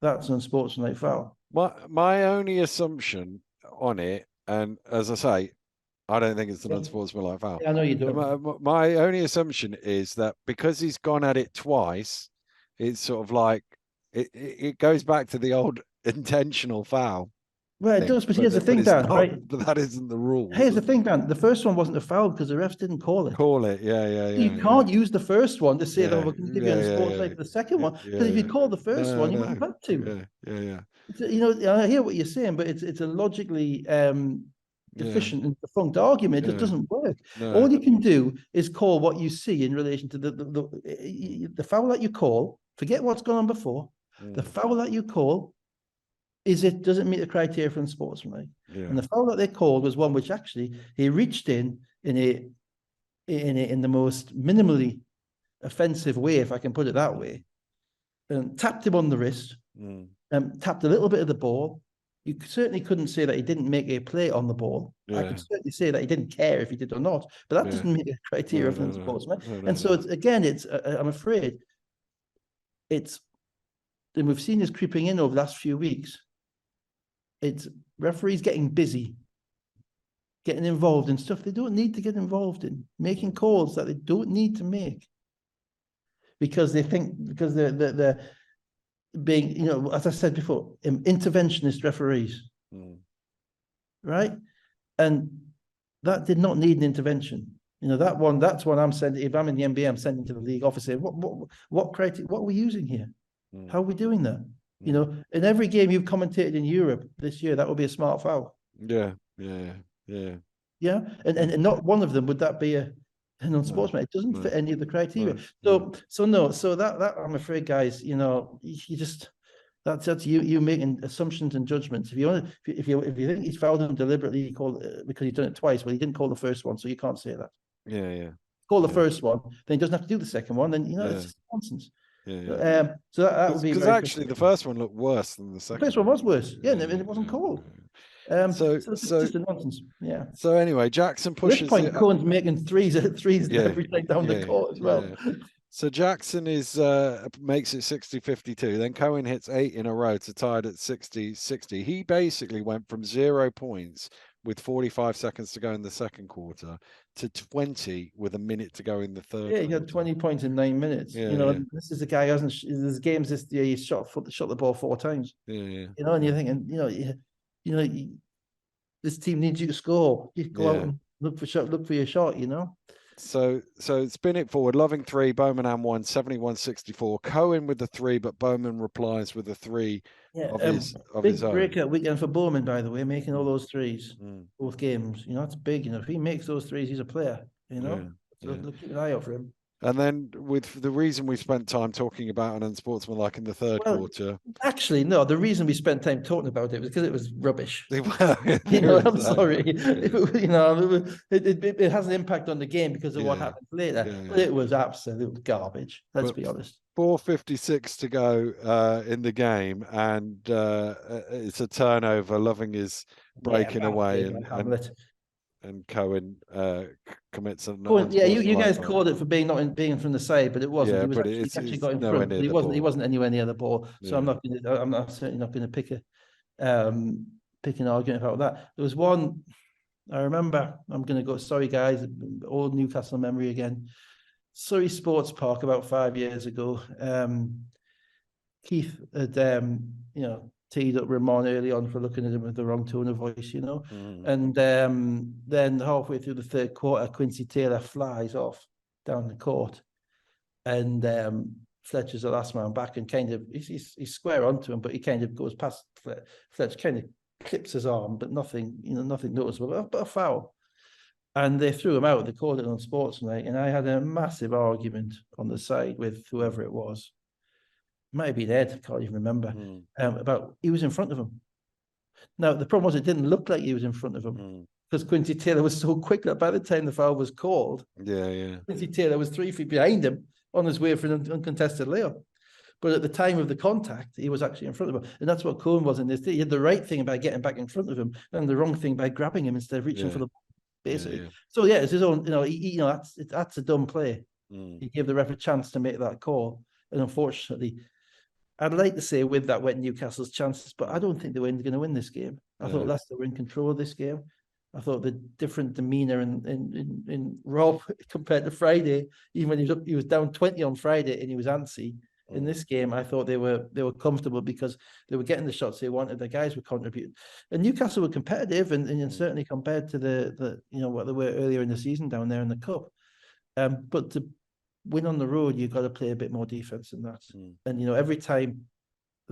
that's an unsportsmanlike foul. My only assumption on it, and as I say, I don't think it's an unsportsmanlike foul. I know you don't. My only assumption is that because he's gone at it twice, it's sort of like it goes back to the old intentional foul. Well, it does, but here's the thing, Dan, right? But that isn't the rule. Here's the thing, Dan. The first one wasn't a foul because the refs didn't call it. You can't use the first one to say that we're going to give you a sports like the second one, because if you call the first one, you wouldn't have to. I hear what you're saying, but it's a logically deficient and defunct argument. It just doesn't work. All you can do is call what you see in relation to the foul that you call. Forget what's gone on before. The foul that you call doesn't meet the criteria for unsportsmanlike. And the foul that they called was one which actually he reached in the most minimally offensive way, if I can put it that way, and tapped him on the wrist, tapped a little bit of the ball. You certainly couldn't say that he didn't make a play on the ball. I could certainly say that he didn't care if he did or not, but that doesn't meet the criteria for unsportsmanlike. And so I'm afraid and we've seen this creeping in over the last few weeks. It's referees getting busy, getting involved in stuff they don't need to get involved in, making calls that they don't need to make because they're being, as I said before, interventionist referees, right? And that did not need an intervention. That's what I'm sending. If I'm in the NBA, I'm sending to the league office saying, what criteria? What are we using here? How are we doing that? In every game you've commentated in Europe this year, that would be a smart foul. Yeah. And not one of them would that be an unsportsmanlike. It doesn't fit any of the criteria. So that I'm afraid, guys, that's you making assumptions and judgments. If you think he's fouled him deliberately, because he's done it twice. Well, he didn't call the first one, so you can't say that. Call the first one, then he doesn't have to do the second one. Then it's just nonsense. So that would be, because actually the first one looked worse than the second. The first one was worse. And it wasn't called. So it's just a nonsense. So anyway, Jackson pushes. At this point, Cohen's making threes every time down the court as well. So Jackson makes it 60-52. Then Cohen hits 8 in a row to tie it at 60-60. He basically went from 0 points with 45 seconds to go in the second quarter to 20 with a minute to go in the third. Yeah, he got 20 points in 9 minutes. Yeah, and this is a guy who hasn't. There's games this year he shot the ball 4 times. Yeah. And you're thinking, this team needs you to score. You go out and look for your shot. So spin it forward. Loving 3, Bowman and 1, 71-64. Cohen with the 3, but Bowman replies with a 3 of his own. Big breakout weekend for Bowman, by the way, making all those threes, both games. That's big. If he makes those threes, he's a player. So keep an eye out for him. And then with the reason we spent time talking about an unsportsmanlike in the third quarter. Actually, no, the reason we spent time talking about it was because it was rubbish. I'm sorry. It has an impact on the game because of what happens later. But it was absolute garbage. Let's be honest. 4:56 to go in the game, and it's a turnover. Loving is breaking away, and Cohen commits an. You guys called it for being from the side, but it wasn't. Yeah, he actually got in front. But he wasn't anywhere near the ball. So I'm certainly not going to pick an argument about that. There was one I remember. I'm going to go. Sorry, guys, old Newcastle memory again. Surrey Sports Park about 5 years ago. Keith had teed up Ramon early on for looking at him with the wrong tone of voice, and then halfway through the third quarter, Quincy Taylor flies off down the court, and Fletcher's the last man back, and kind of he's square onto him, but he kind of goes past Fletcher, kind of clips his arm, but nothing noticeable, but a foul. And they threw him out. They called it unsportsmanlike, and I had a massive argument on the side with whoever it was. Might have been Ed, I can't even remember, about he was in front of him. Now, the problem was it didn't look like he was in front of him because Quincy Taylor was so quick that by the time the foul was called, Quincy Taylor was 3 feet behind him on his way for an uncontested layup. But at the time of the contact, he was actually in front of him. And that's what Cohen was in this. He had the right thing by getting back in front of him and the wrong thing by grabbing him instead of reaching for the ball, basically. So, it's his own, that's a dumb play. He gave the ref a chance to make that call. And unfortunately, I'd like to say with that went Newcastle's chances, but I don't think they were going to win this game. I thought Leicester were in control of this game. I thought the different demeanour in Rob compared to Friday, even when he was down 20 on Friday and he was antsy. In this game, I thought they were comfortable because they were getting the shots they wanted. The guys were contributing, and Newcastle were competitive, and certainly compared to the what they were earlier in the season down there in the cup. But to win on the road, you've got to play a bit more defense than that. And every time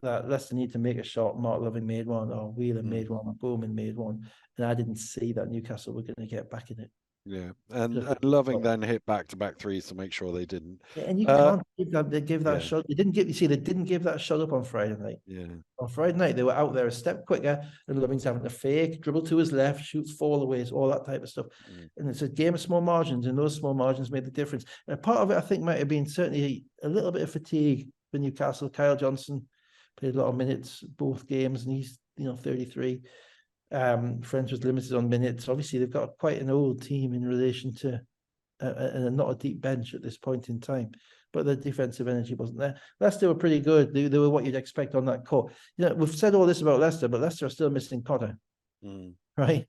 that Leicester need to make a shot, Mark Loving made one, or Wheeler made one, or Bowman made one, and I didn't see that Newcastle were going to get back in it. Yeah, and Loving then hit back-to-back threes to make sure they didn't. Yeah, and you can't give that shot. They didn't give that shot up on Friday night. Yeah. On Friday night, they were out there a step quicker, and Loving's having to fake, dribble to his left, shoots fallaways, all that type of stuff. And it's a game of small margins, and those small margins made the difference. And part of it, I think, might have been certainly a little bit of fatigue for Newcastle. Kyle Johnson played a lot of minutes both games, and he's 33. French was limited on minutes. Obviously, they've got quite an old team in relation to and not a deep bench at this point in time. But the defensive energy wasn't there. Leicester were pretty good. They were what you'd expect on that court. We've said all this about Leicester, but Leicester are still missing Connor. Right?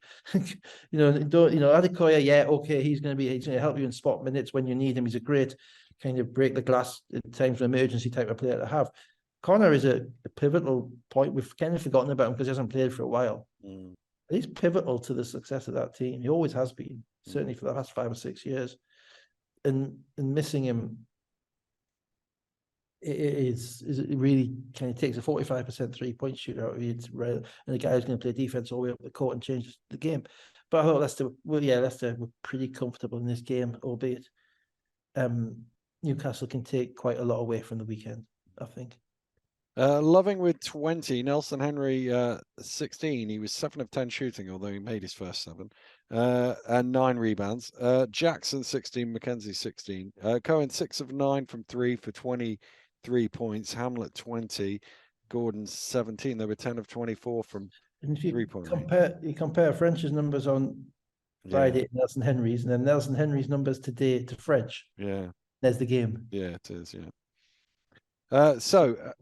Adekoya, he's going to help you in spot minutes when you need him. He's a great kind of break the glass in times of emergency type of player to have. Connor is a pivotal point. We've kind of forgotten about him because he hasn't played for a while. He's pivotal to the success of that team. He always has been, certainly for the past 5 or 6 years. And missing him, it really kind of takes a 45% 3-point shooter out of you, and the guy who's going to play defense all the way up the court and change the game. But I thought Leicester were pretty comfortable in this game, albeit Newcastle can take quite a lot away from the weekend, I think. Loving with 20, Nelson Henry 16. He was 7 of 10 shooting, although he made his first 7, and 9 rebounds. Jackson 16, McKenzie 16. Cohen 6 of 9 from 3 for 23 points. Hamlet 20, Gordon 17. They were 10 of 24 from 3-point. You compare French's numbers on Friday to Nelson Henry's, and then Nelson Henry's numbers today to French. Yeah, there's the game. Yeah, it is. Yeah. So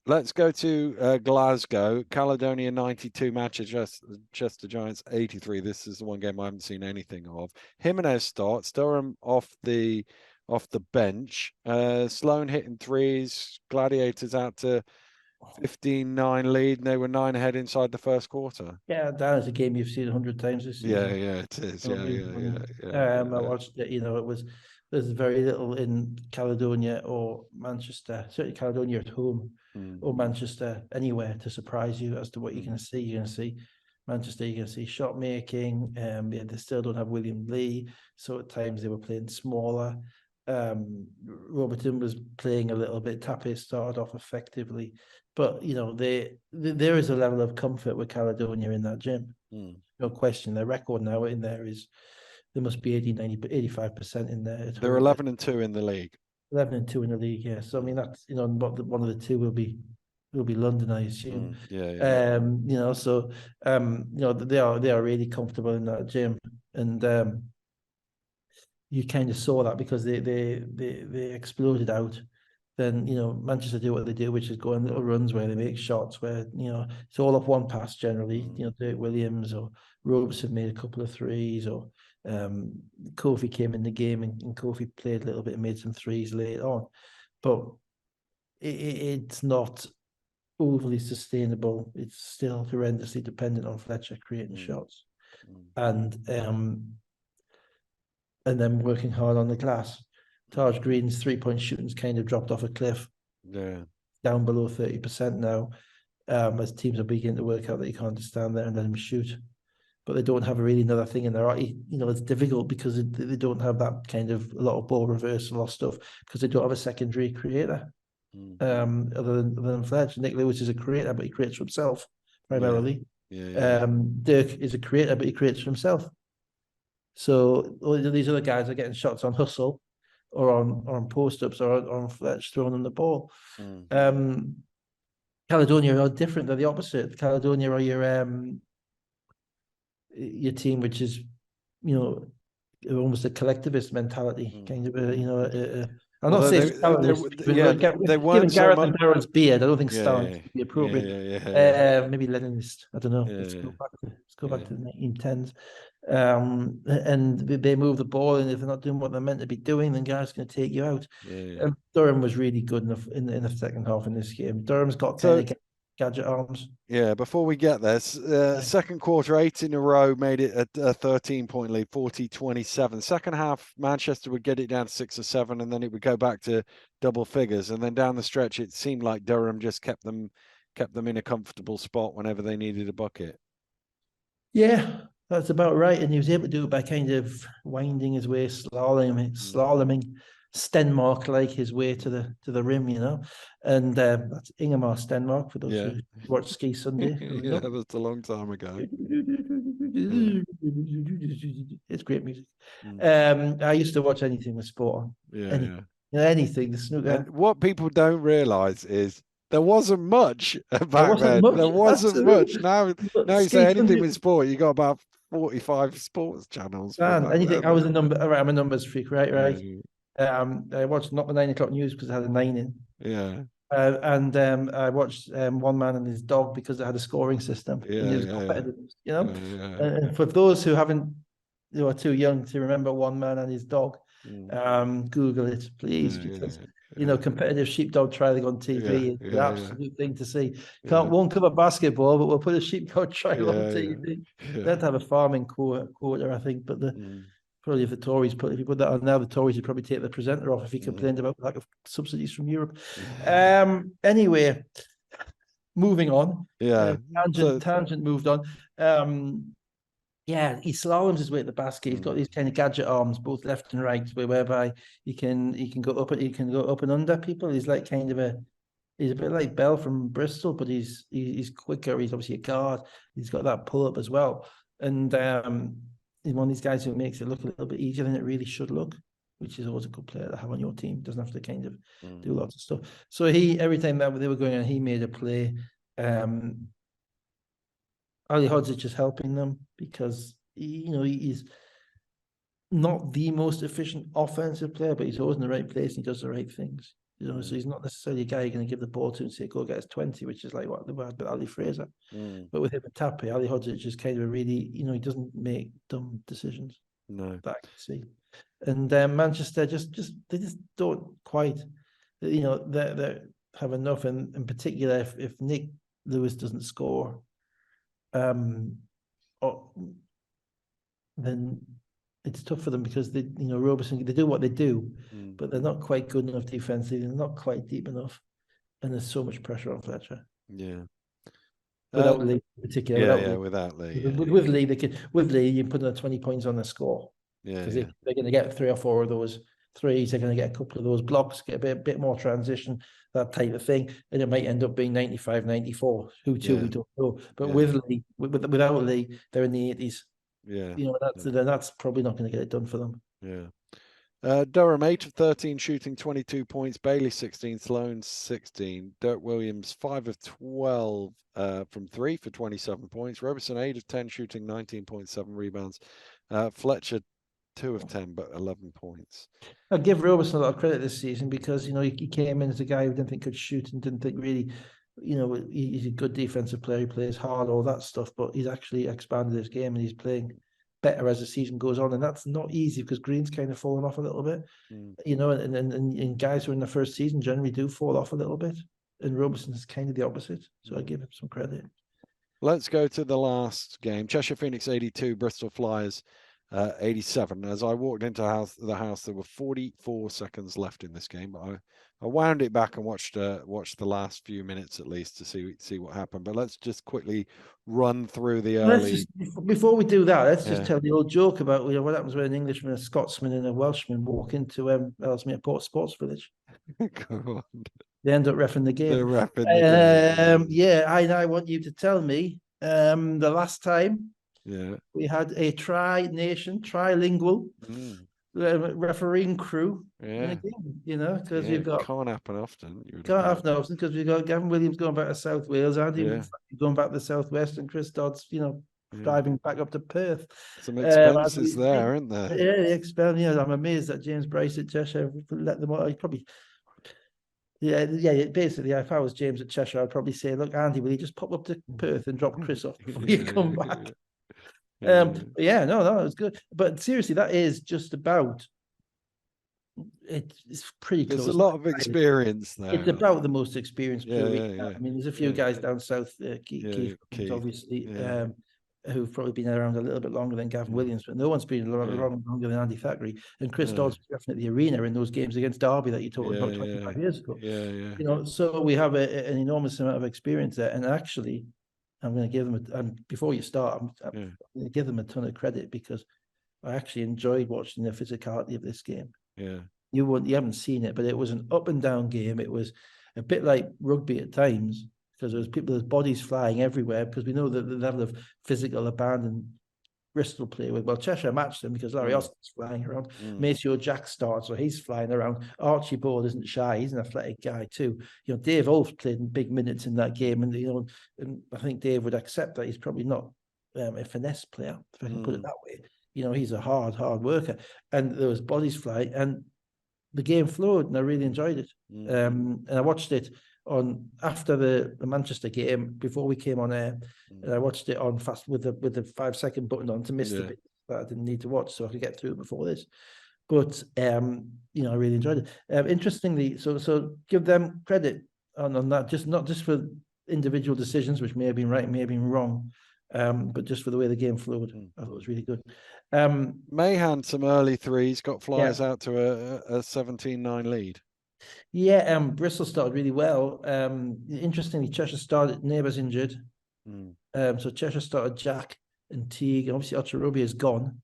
let's go to Glasgow. Caledonia 92, Manchester Giants 83. This is the one game I haven't seen anything of. Jimenez starts, Durham off the bench. Sloan hitting threes. Gladiators out to 15-9 lead, and they were 9 ahead inside the first quarter. Yeah, that is a game you've seen 100 times this season. Yeah, it is. I watched it. There's very little in Caledonia or Manchester, certainly Caledonia at home or Manchester anywhere to surprise you as to what you're going to see. You're going to see Manchester, you're going to see shot making. They still don't have William Lee, so at times they were playing smaller. Robertson was playing a little bit. Tappe started off effectively, but there is a level of comfort with Caledonia in that gym. No question. Their record now in there is there must be 80, 90, 85% in there. They're 11-2 in the league. 11-2 in the league, yeah. So I mean that's one of the two will be London, I assume. They are really comfortable in that gym, and you kind of saw that because they exploded out. Then Manchester do what they do, which is go on little runs where they make shots where it's all off one pass generally. Dirk Williams or Robertson made a couple of threes, or Kofi came in the game and Kofi played a little bit and made some threes later on, but it's not overly sustainable. It's still horrendously dependent on Fletcher creating shots, and then working hard on the glass. Taj Green's 3-point shooting's kind of dropped off a cliff. Yeah, down below 30% now. As teams are beginning to work out that you can't just stand there and let him shoot, but they don't have really another thing in their art. It's difficult because they don't have that kind of a lot of ball reversal or stuff because they don't have a secondary creator. Other than Fletcher. Nick Lewis is a creator, but he creates for himself primarily. Dirk is a creator, but he creates for himself. So all these other guys are getting shots on hustle or on post-ups or on Fletch throwing them the ball. Caledonia are different. They're the opposite. Caledonia are your team, which is, almost a collectivist mentality, kind of I'm not saying given Gareth and Darren's beard, I don't think Stalin would be appropriate. Maybe Leninist. I don't know. Let's go back to the 1910s. And they move the ball, and if they're not doing what they're meant to be doing, then guys going to take you out. Durham was really good enough in the second half in this game. Durham's got kind of gadget arms. Yeah, before we get there, second quarter, 8 in a row made it a 13-point lead, 40-27. Second half, Manchester would get it down to 6 or 7, and then it would go back to double figures. And then down the stretch, it seemed like Durham just kept them in a comfortable spot whenever they needed a bucket. Yeah, that's about right. And he was able to do it by kind of winding his way, slaloming Stenmark like his way to the rim, and that's Ingemar Stenmark for those who watch Ski Sunday. That's a long time ago. It's great music. I used to watch anything with sport on. Anything, the snooker. And what people don't realize is there wasn't much back then. There wasn't much. Now you say anything with sport, you got about 45 sports channels. Anything. I'm a numbers freak, right? I watched not the 9 o'clock news because it had a 9 in. And I watched One Man and His Dog because it had a scoring system. And for those who are too young to remember One Man and His Dog, Google it, please, because competitive sheepdog trialing on TV is the absolute thing to see. Won't cover basketball, but we'll put a sheepdog trial on TV. They have to have a farming quarter, I think, but probably if the Tories if you put that on now, the Tories would probably take the presenter off if he complained about lack of subsidies from Europe. Anyway, moving on. Tangent moved on. He slaloms his way at the basket. He's got these kind of gadget arms, both left and right, whereby he can go up and under people. He's like he's a bit like Bell from Bristol, but he's quicker. He's obviously a guard. He's got that pull up as well, and he's one of these guys who makes it look a little bit easier than it really should look, which is always a good player to have on your team. Doesn't have to kind of do lots of stuff. So every time that they were going on, he made a play. Ali Hodzic is helping them because he's not the most efficient offensive player, but he's always in the right place and he does the right things. You know, so he's not necessarily a guy you're going to give the ball to and say, go get us 20, which is like what they had with Ali Fraser. But with him and Tappy, Ali Hodzic is kind of a really, you know, he doesn't make dumb decisions. No. That I can see. And Manchester they just don't quite, you know, they have enough. And in particular, if Nick Lewis doesn't score, then it's tough for them because they, you know, Robertson, they do what they do, but they're not quite good enough defensively. They're not quite deep enough, and there's so much pressure on Fletcher. Yeah. Without Lee, in particular. Without Lee. With Lee, with Lee, you put 20 points on the score. Because they're going to get 3 or 4 of those threes. They're going to get a couple of those blocks, get a bit more transition, that type of thing, and it might end up being 95, 94. We don't know. But with Lee, without Lee, they're in the 80s. Yeah, you know, that's probably not going to get it done for them. Yeah. Durham 8 of 13 shooting 22 points, Bailey 16, Sloan 16, Dirk Williams 5 of 12 from 3 for 27 points, Robertson 8 of 10 shooting 19.7 rebounds, Fletcher 2 of 10 but 11 points. I give Robertson a lot of credit this season because, you know, he came in as a guy who didn't think could shoot and didn't think really, you know, he's a good defensive player, he plays hard, all that stuff, but he's actually expanded his game and he's playing better as the season goes on, and that's not easy because Green's kind of fallen off a little bit, you know, and guys who are in the first season generally do fall off a little bit, and Robertson is kind of the opposite, so I give him some credit. Let's go to the last game. Cheshire Phoenix 82, Bristol Flyers 87. As I walked into the house, there were 44 seconds left in this game, but I wound it back and watched the last few minutes at least to see what happened. But let's just quickly run through the early. Before we do that, let's just tell the old joke about, you know, what happens when an Englishman, a Scotsman, and a Welshman walk into Ellesmere Port Sports Village. Go on. They end up reffing the game. They're reffing the game. Yeah, I want you to tell me the last time we had a tri-nation, trilingual refereeing crew in a game, you know, because you've got can't happen often. Can't happen often because we've got Gavin Williams going back to South Wales, Andy going back to the Southwest, and Chris Dodd's, you know, driving back up to Perth. Some expenses there, aren't there? Yeah, the expense. You know, I'm amazed that James Bryce at Cheshire let them out. Probably. Yeah. Basically, if I was James at Cheshire, I'd probably say, "Look, Andy, will you just pop up to Perth and drop Chris off before you come back?" No, it was good. But seriously, that is just about. It's pretty close. There's a lot of experience there. It's about the most experienced crew. I mean, there's a few guys down south, Keith, obviously, who've probably been around a little bit longer than Gavin Williams, but no one's been longer than Andy Thackeray. And Chris Dodds was definitely the arena in those games against Derby that you talked about 25 years ago. You know, so we have an enormous amount of experience there. And actually, I'm going to give them and before you start, I'm going to give them a ton of credit because I actually enjoyed watching the physicality of this game. You haven't seen it, but it was an up and down game. It was a bit like rugby at times because there's bodies flying everywhere because we know that the level of physical abandon Bristol play with. Well, Cheshire matched them because Larry Austin's flying around. Maceo Jack starts, so he's flying around. Archie Ball isn't shy; he's an athletic guy too. You know, Dave Ulf played in big minutes in that game, and you know, and I think Dave would accept that he's probably not a finesse player, if I can put it that way. You know, he's a hard worker, and there was bodies flying, and the game flowed, and I really enjoyed it. And I watched it on after the Manchester game before we came on air, and I watched it on fast with the 5-second button on to miss the bit that I didn't need to watch, so I could get through it before this. But you know, I really enjoyed it. Interestingly, so give them credit on that, not just for individual decisions, which may have been right, may have been wrong. But just for the way the game flowed, I thought it was really good. Mahan some early threes, got Flyers out to a 17-9 lead. Bristol started really well. Interestingly, Cheshire started neighbours injured. So Cheshire started Jack and Teague, and obviously Ocharobi is gone.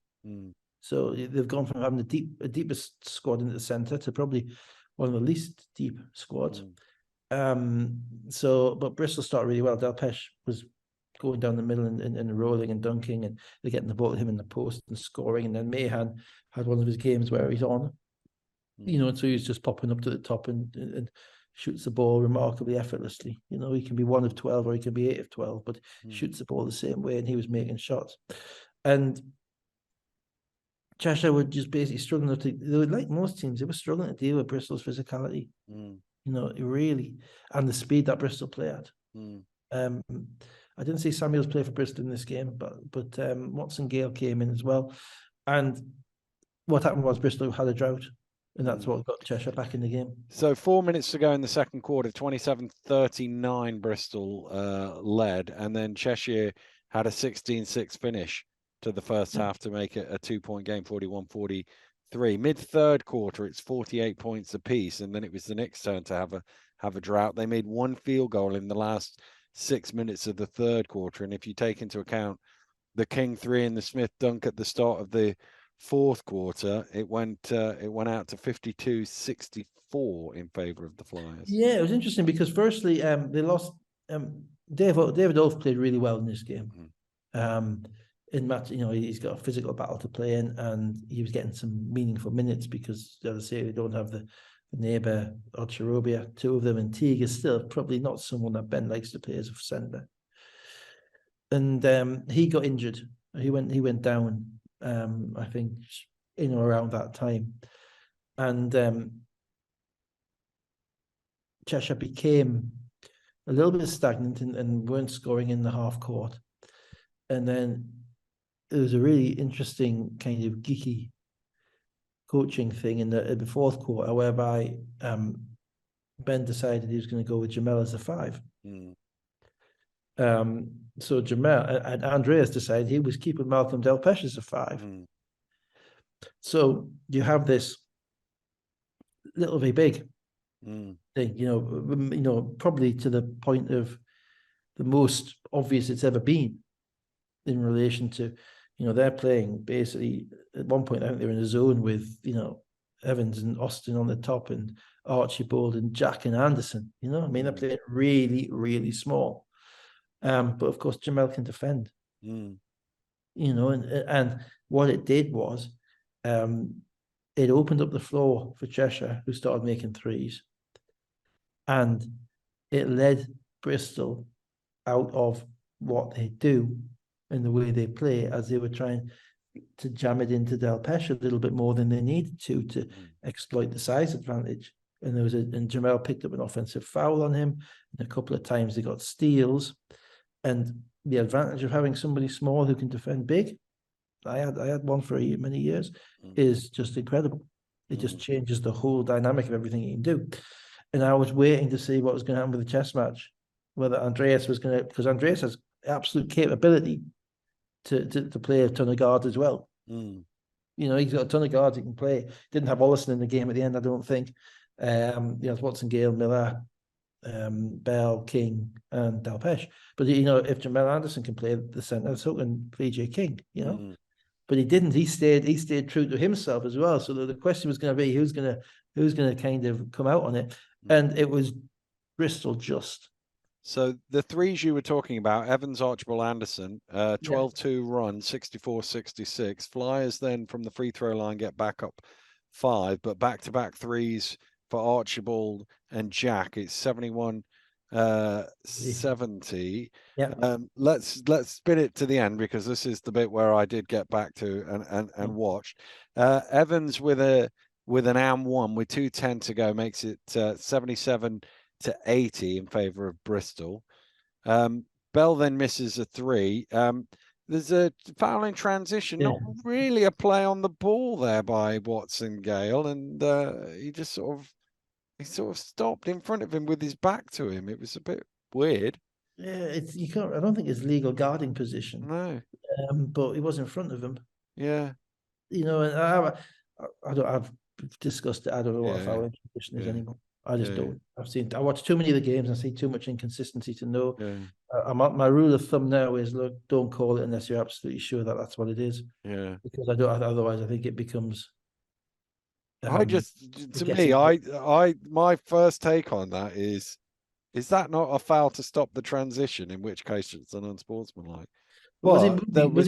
So they've gone from having a deepest squad in the centre to probably one of the least deep squads. But Bristol started really well. Delpesh was going down the middle and rolling and dunking, and they're getting the ball to him in the post and scoring. And then Mahan had one of his games where he's on, you know, and so he's just popping up to the top and shoots the ball remarkably effortlessly. You know, he can be 1 of 12 or he can be 8 of 12, but shoots the ball the same way, and he was making shots. And Cheshire were just basically struggling they were like most teams, they were struggling to deal with Bristol's physicality. You know, really, and the speed that Bristol play at. I didn't see Samuels play for Bristol in this game, but Watson Gale came in as well. And what happened was Bristol had a drought, and that's what got Cheshire back in the game. So 4 minutes to go in the second quarter, 27-39 Bristol led, and then Cheshire had a 16-6 finish to the first half to make it a 2-point game, 41-43. Mid-third quarter, it's 48 points apiece, and then it was the Knicks' turn to have a drought. They made one field goal in the last 6 minutes of the third quarter, and if you take into account the King 3 and the Smith dunk at the start of the fourth quarter, it went out to 52-64 in favor of the Flyers. Yeah, it was interesting because firstly, they lost. David Olf played really well in this game. In match, you know, he's got a physical battle to play in, and he was getting some meaningful minutes because, as I say, they don't have the neighbour or Cherobia, two of them, and Teague is still probably not someone that Ben likes to play as a centre. And he got injured. He went down. I think in or around that time, and Cheshire became a little bit stagnant and weren't scoring in the half court. And then it was a really interesting kind of geeky coaching thing in the fourth quarter, whereby Ben decided he was going to go with Jamel as a 5. So Jamel and Andreas decided he was keeping Malcolm Delpesh as a 5. So you have this little v big thing, you know, probably to the point of the most obvious it's ever been in relation to, you know, they're playing basically at one point. I think they're in a zone with, you know, Evans and Austin on the top and Archibald and Jack and Anderson. You know, I mean, they're playing really, really small. But of course, Jamel can defend. You know, and what it did was, it opened up the floor for Cheshire, who started making threes, and it led Bristol out of what they do and the way they play, as they were trying to jam it into Delpesh a little bit more than they needed to exploit the size advantage. And and Jamel picked up an offensive foul on him, and a couple of times they got steals. And the advantage of having somebody small who can defend big, I had one for many years, is just incredible. It just changes the whole dynamic of everything you can do. And I was waiting to see what was going to happen with the chess match, whether Andreas was going to, because Andreas has absolute capability to play a ton of guards as well. You know, he's got a ton of guards he can play. Didn't have Ollison in the game at the end, I don't think. You know, Watson, Gale, Miller, Bell, King, and Delpesh. But, you know, if Jamel Anderson can play the centre, so can VJ King, you know. But he didn't. He stayed true to himself as well. So the question was going to be who's going to kind of come out on it, and it was Bristol just. So the threes you were talking about, Evans, Archibald, Anderson, 12-2 run, 64-66. Flyers then from the free throw line get back up 5, but back-to-back threes for Archibald and Jack. It's 71-70. Let's spin it to the end, because this is the bit where I did get back to and watched. Evans with an and one with 2:10 to go makes it 77-80 in favor of Bristol. Bell then misses a 3. There's a foul in transition, not really a play on the ball there by Watson Gale, and he just sort of stopped in front of him with his back to him. It was a bit weird. Yeah, you can't. I don't think it's legal guarding position. No, but he was in front of him. Yeah, you know, and I've discussed it. I don't know what a foul in transition is anymore. I just don't. I watched too many of the games and I see too much inconsistency to know. My rule of thumb now is, look, don't call it unless you're absolutely sure that that's what it is. Yeah. Because otherwise I think it becomes. My first take on that is that not a foul to stop the transition? In which case it's an unsportsmanlike. Was he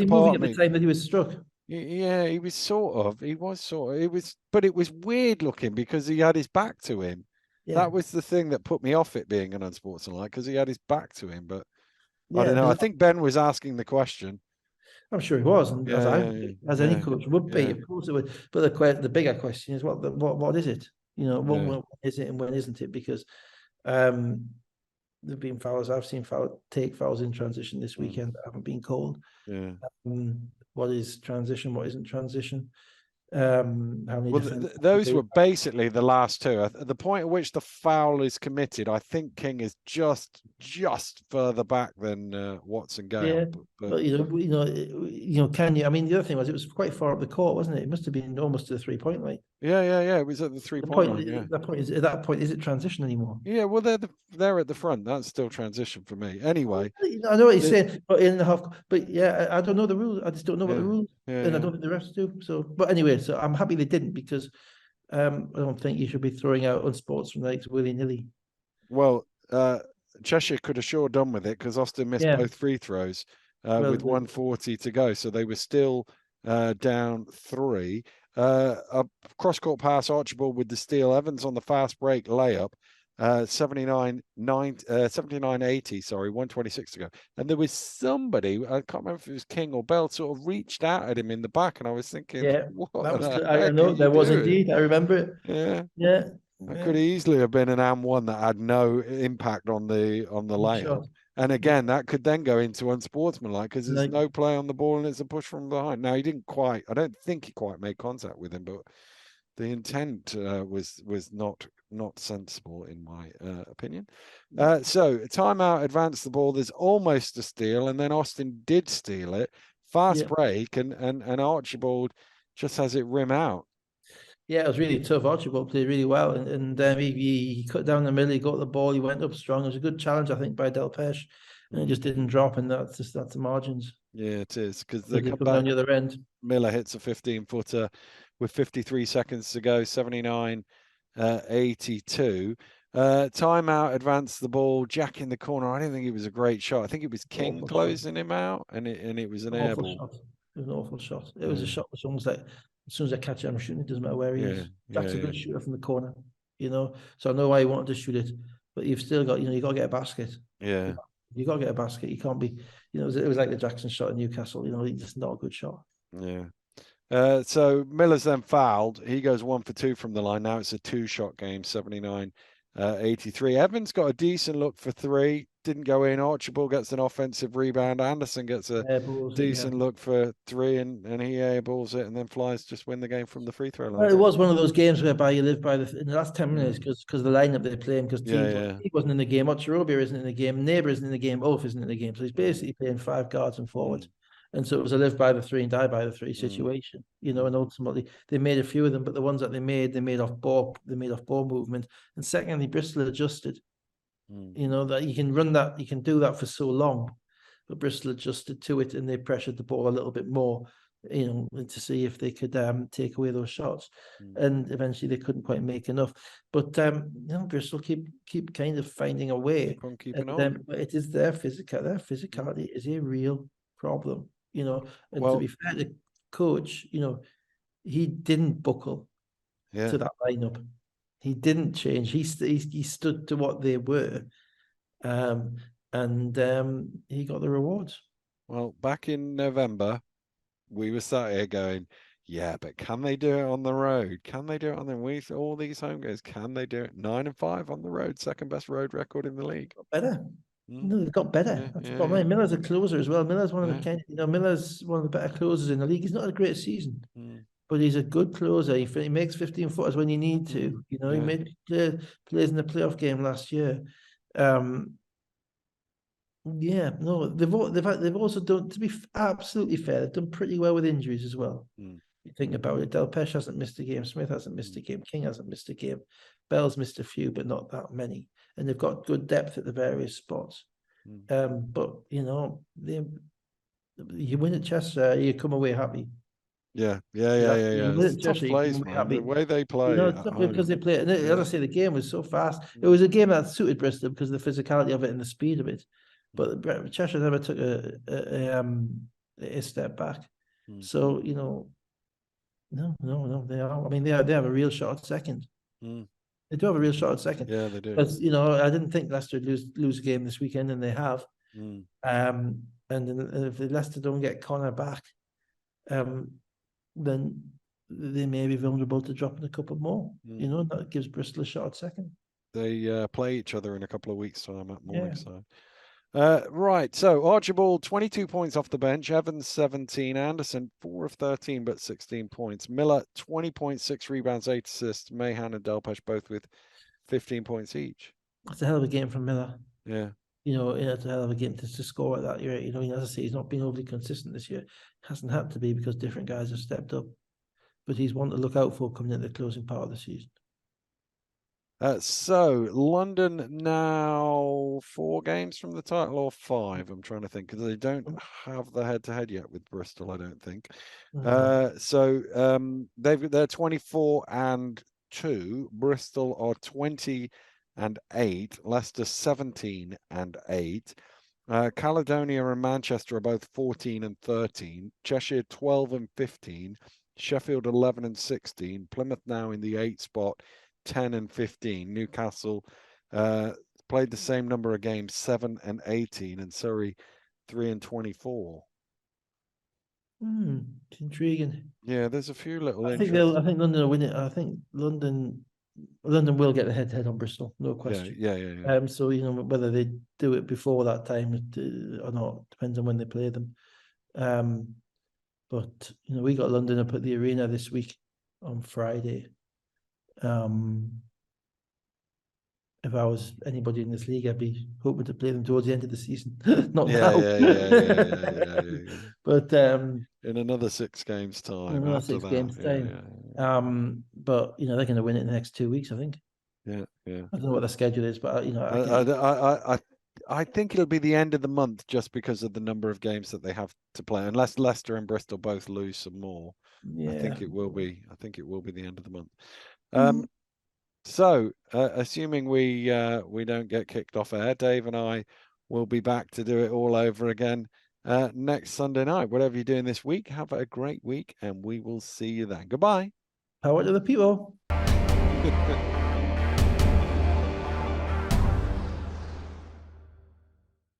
moving at the time that he was struck? Yeah, he was sort of. It was weird looking because he had his back to him. Yeah. That was the thing that put me off it being an unsportsmanlike, because he had his back to him. But I don't know. I think Ben was asking the question. I'm sure he was, and as any coach would be, of course it would. But the bigger question is what is it? You know, what is it and when isn't it? Because there've been fouls. I've seen take fouls in transition this weekend that haven't been called. Yeah. What is transition? What isn't transition? How many those were basically the last two. At the point at which the foul is committed, I think King is just further back than Watson Gale. Yeah, but you know, can you? I mean, the other thing was it was quite far up the court, wasn't it? It must have been almost to the 3-point line. Yeah. It was at the 3-point line. Yeah. At that point, is it transition anymore? Yeah, well, they're at the front. That's still transition for me. Anyway, I know what you're saying, but in the half. But yeah, I don't know the rules. I just don't know what the rules, and I don't think the refs do. So, but anyway, so I'm happy they didn't because I don't think you should be throwing out unsportsmanlike willy-nilly. Well, Cheshire could have sure done with it because Austin missed both free throws with 1:40 to go, so they were still down 3. A cross-court pass, Archibald with the steal. Evans on the fast break layup. 79-80, 1:26 to go. And there was somebody, I can't remember if it was King or Bell, sort of reached out at him in the back, and I was thinking, I know there was indeed. I remember it. Yeah. That could easily have been an and one that had no impact on the layup. Sure. And again, that could then go into unsportsmanlike because there's no play on the ball and it's a push from behind. Now, he didn't quite, I don't think he quite made contact with him, but the intent was not sensible in my opinion. So timeout advanced the ball. There's almost a steal, and then Austin did steal it. Fast break, and Archibald just has it rim out. Yeah, it was really tough. Archibald played really well, and he cut down the middle. He got the ball. He went up strong. It was a good challenge, I think, by Delpesh, and it just didn't drop. And that's the margins. Yeah, it is because they come down the other end. Miller hits a 15-footer with 53 seconds to go. 79-82. Timeout advanced the ball. Jack in the corner. I don't think it was a great shot. I think it was King closing him out, and it was an air ball. Shot. It was an awful shot. It was a shot which almost like, as soon as I catch it, I'm shooting. It doesn't matter where he is. Jack's a good shooter from the corner, So I know why he wanted to shoot it, but you've still got, you got to get a basket. Yeah. You got to get a basket. You can't be, it was like the Jackson shot in Newcastle. It's just not a good shot. Yeah. So Miller's then fouled. He goes 1 for 2 from the line. Now it's a 2-shot game, 79-83. Evans got a decent look for 3. Didn't go in. Archibald gets an offensive rebound. Anderson gets a decent look for 3, and he airballs it, and then Flyers just win the game from the free throw line. Well, it was one of those games whereby you live by in the last 10 minutes because the lineup they're playing, because he wasn't in the game. Ocherobia isn't in the game. Neighbour isn't in the game. Oaf isn't in the game. So he's basically playing 5 guards and forwards. And so it was a live by the 3 and die by the 3 situation, and ultimately they made a few of them, but the ones that they made off ball movement. And secondly, Bristol adjusted. That you can run that, you can do that for so long, but Bristol adjusted to it and they pressured the ball a little bit more, to see if they could take away those shots. And eventually they couldn't quite make enough. But Bristol keep kind of finding a way. But it is their physicality is a real problem, and to be fair to coach, he didn't buckle to that lineup. He didn't change. He stood to what they were, and he got the rewards. Well, back in November, we were sat here going, yeah, but can they do it on the road? Can they do it on the all these home games? Can they do it? 9-5 on the road, second best road record in the league. Got better. No, they got better. Miller's a closer as well. Miller's one of the Miller's one of the better closers in the league. He's not a great season. But he's a good closer. He makes 15-footers when you need to. He made plays in the playoff game last year. They've also done, to be absolutely fair, they've done pretty well with injuries as well. You think about it. Delpesh hasn't missed a game. Smith hasn't missed a game. King hasn't missed a game. Bell's missed a few, but not that many. And they've got good depth at the various spots. But you win at Cheshire, you come away happy. Yeah. It's tough plays, man. The way they play. Because they play. And as I say, the game was so fast. It was a game that suited Bristol because of the physicality of it and the speed of it. But Cheshire never took a step back. So, no, they are. I mean, they have a real shot at second. They do have a real shot at second. Yeah, they do. But, I didn't think Leicester would lose a game this weekend, and they have. And if Leicester don't get Connor back, then they may be vulnerable to dropping a couple more. You know, that gives Bristol a shot at second. They play each other in a couple of weeks' time at Morningside. Right, so Archibald, 22 points off the bench. Evans, 17. Anderson, 4 of 13, but 16 points. Miller, 20 points, 6 rebounds, 8 assists. Mahan and Delpesh both with 15 points each. That's a hell of a game from Miller. Yeah. You know, it's a hell of a game to score at that. You know, as I say, he's not been overly consistent this year. Hasn't had to be because different guys have stepped up. But he's one to look out for coming into the closing part of the season. So London now 4 games from the title, or 5? I'm trying to think, because they don't have the head-to-head yet with Bristol, I don't think. So they're 24-2. Bristol are 20-8. Leicester 17-8. Caledonia and Manchester are both 14-13. Cheshire 12-15. Sheffield 11-16. Plymouth now in the 8th spot, 10-15. Newcastle played the same number of games, 7-18, and Surrey 3-24. It's intriguing. Yeah, there's a few little. I think London will win it. I think London will get the head-to-head on Bristol, no question. Yeah. So you know whether they do it before that time or not depends on when they play them. But you know we got London up at the arena this week on Friday. If I was anybody in this league, I'd be hoping to play them towards the end of the season, not now. Yeah. But in another 6 games time. In another 6 games time. But you know they're going to win it in the next 2 weeks, I think. Yeah. I don't know what the schedule is, but you know, I think it'll be the end of the month just because of the number of games that they have to play. Unless Leicester and Bristol both lose some more, I think it will be. I think it will be the end of the month. So, assuming we don't get kicked off air, Dave and I will be back to do it all over again next Sunday night. Whatever you're doing this week, have a great week, and we will see you then. Goodbye. Power to the people.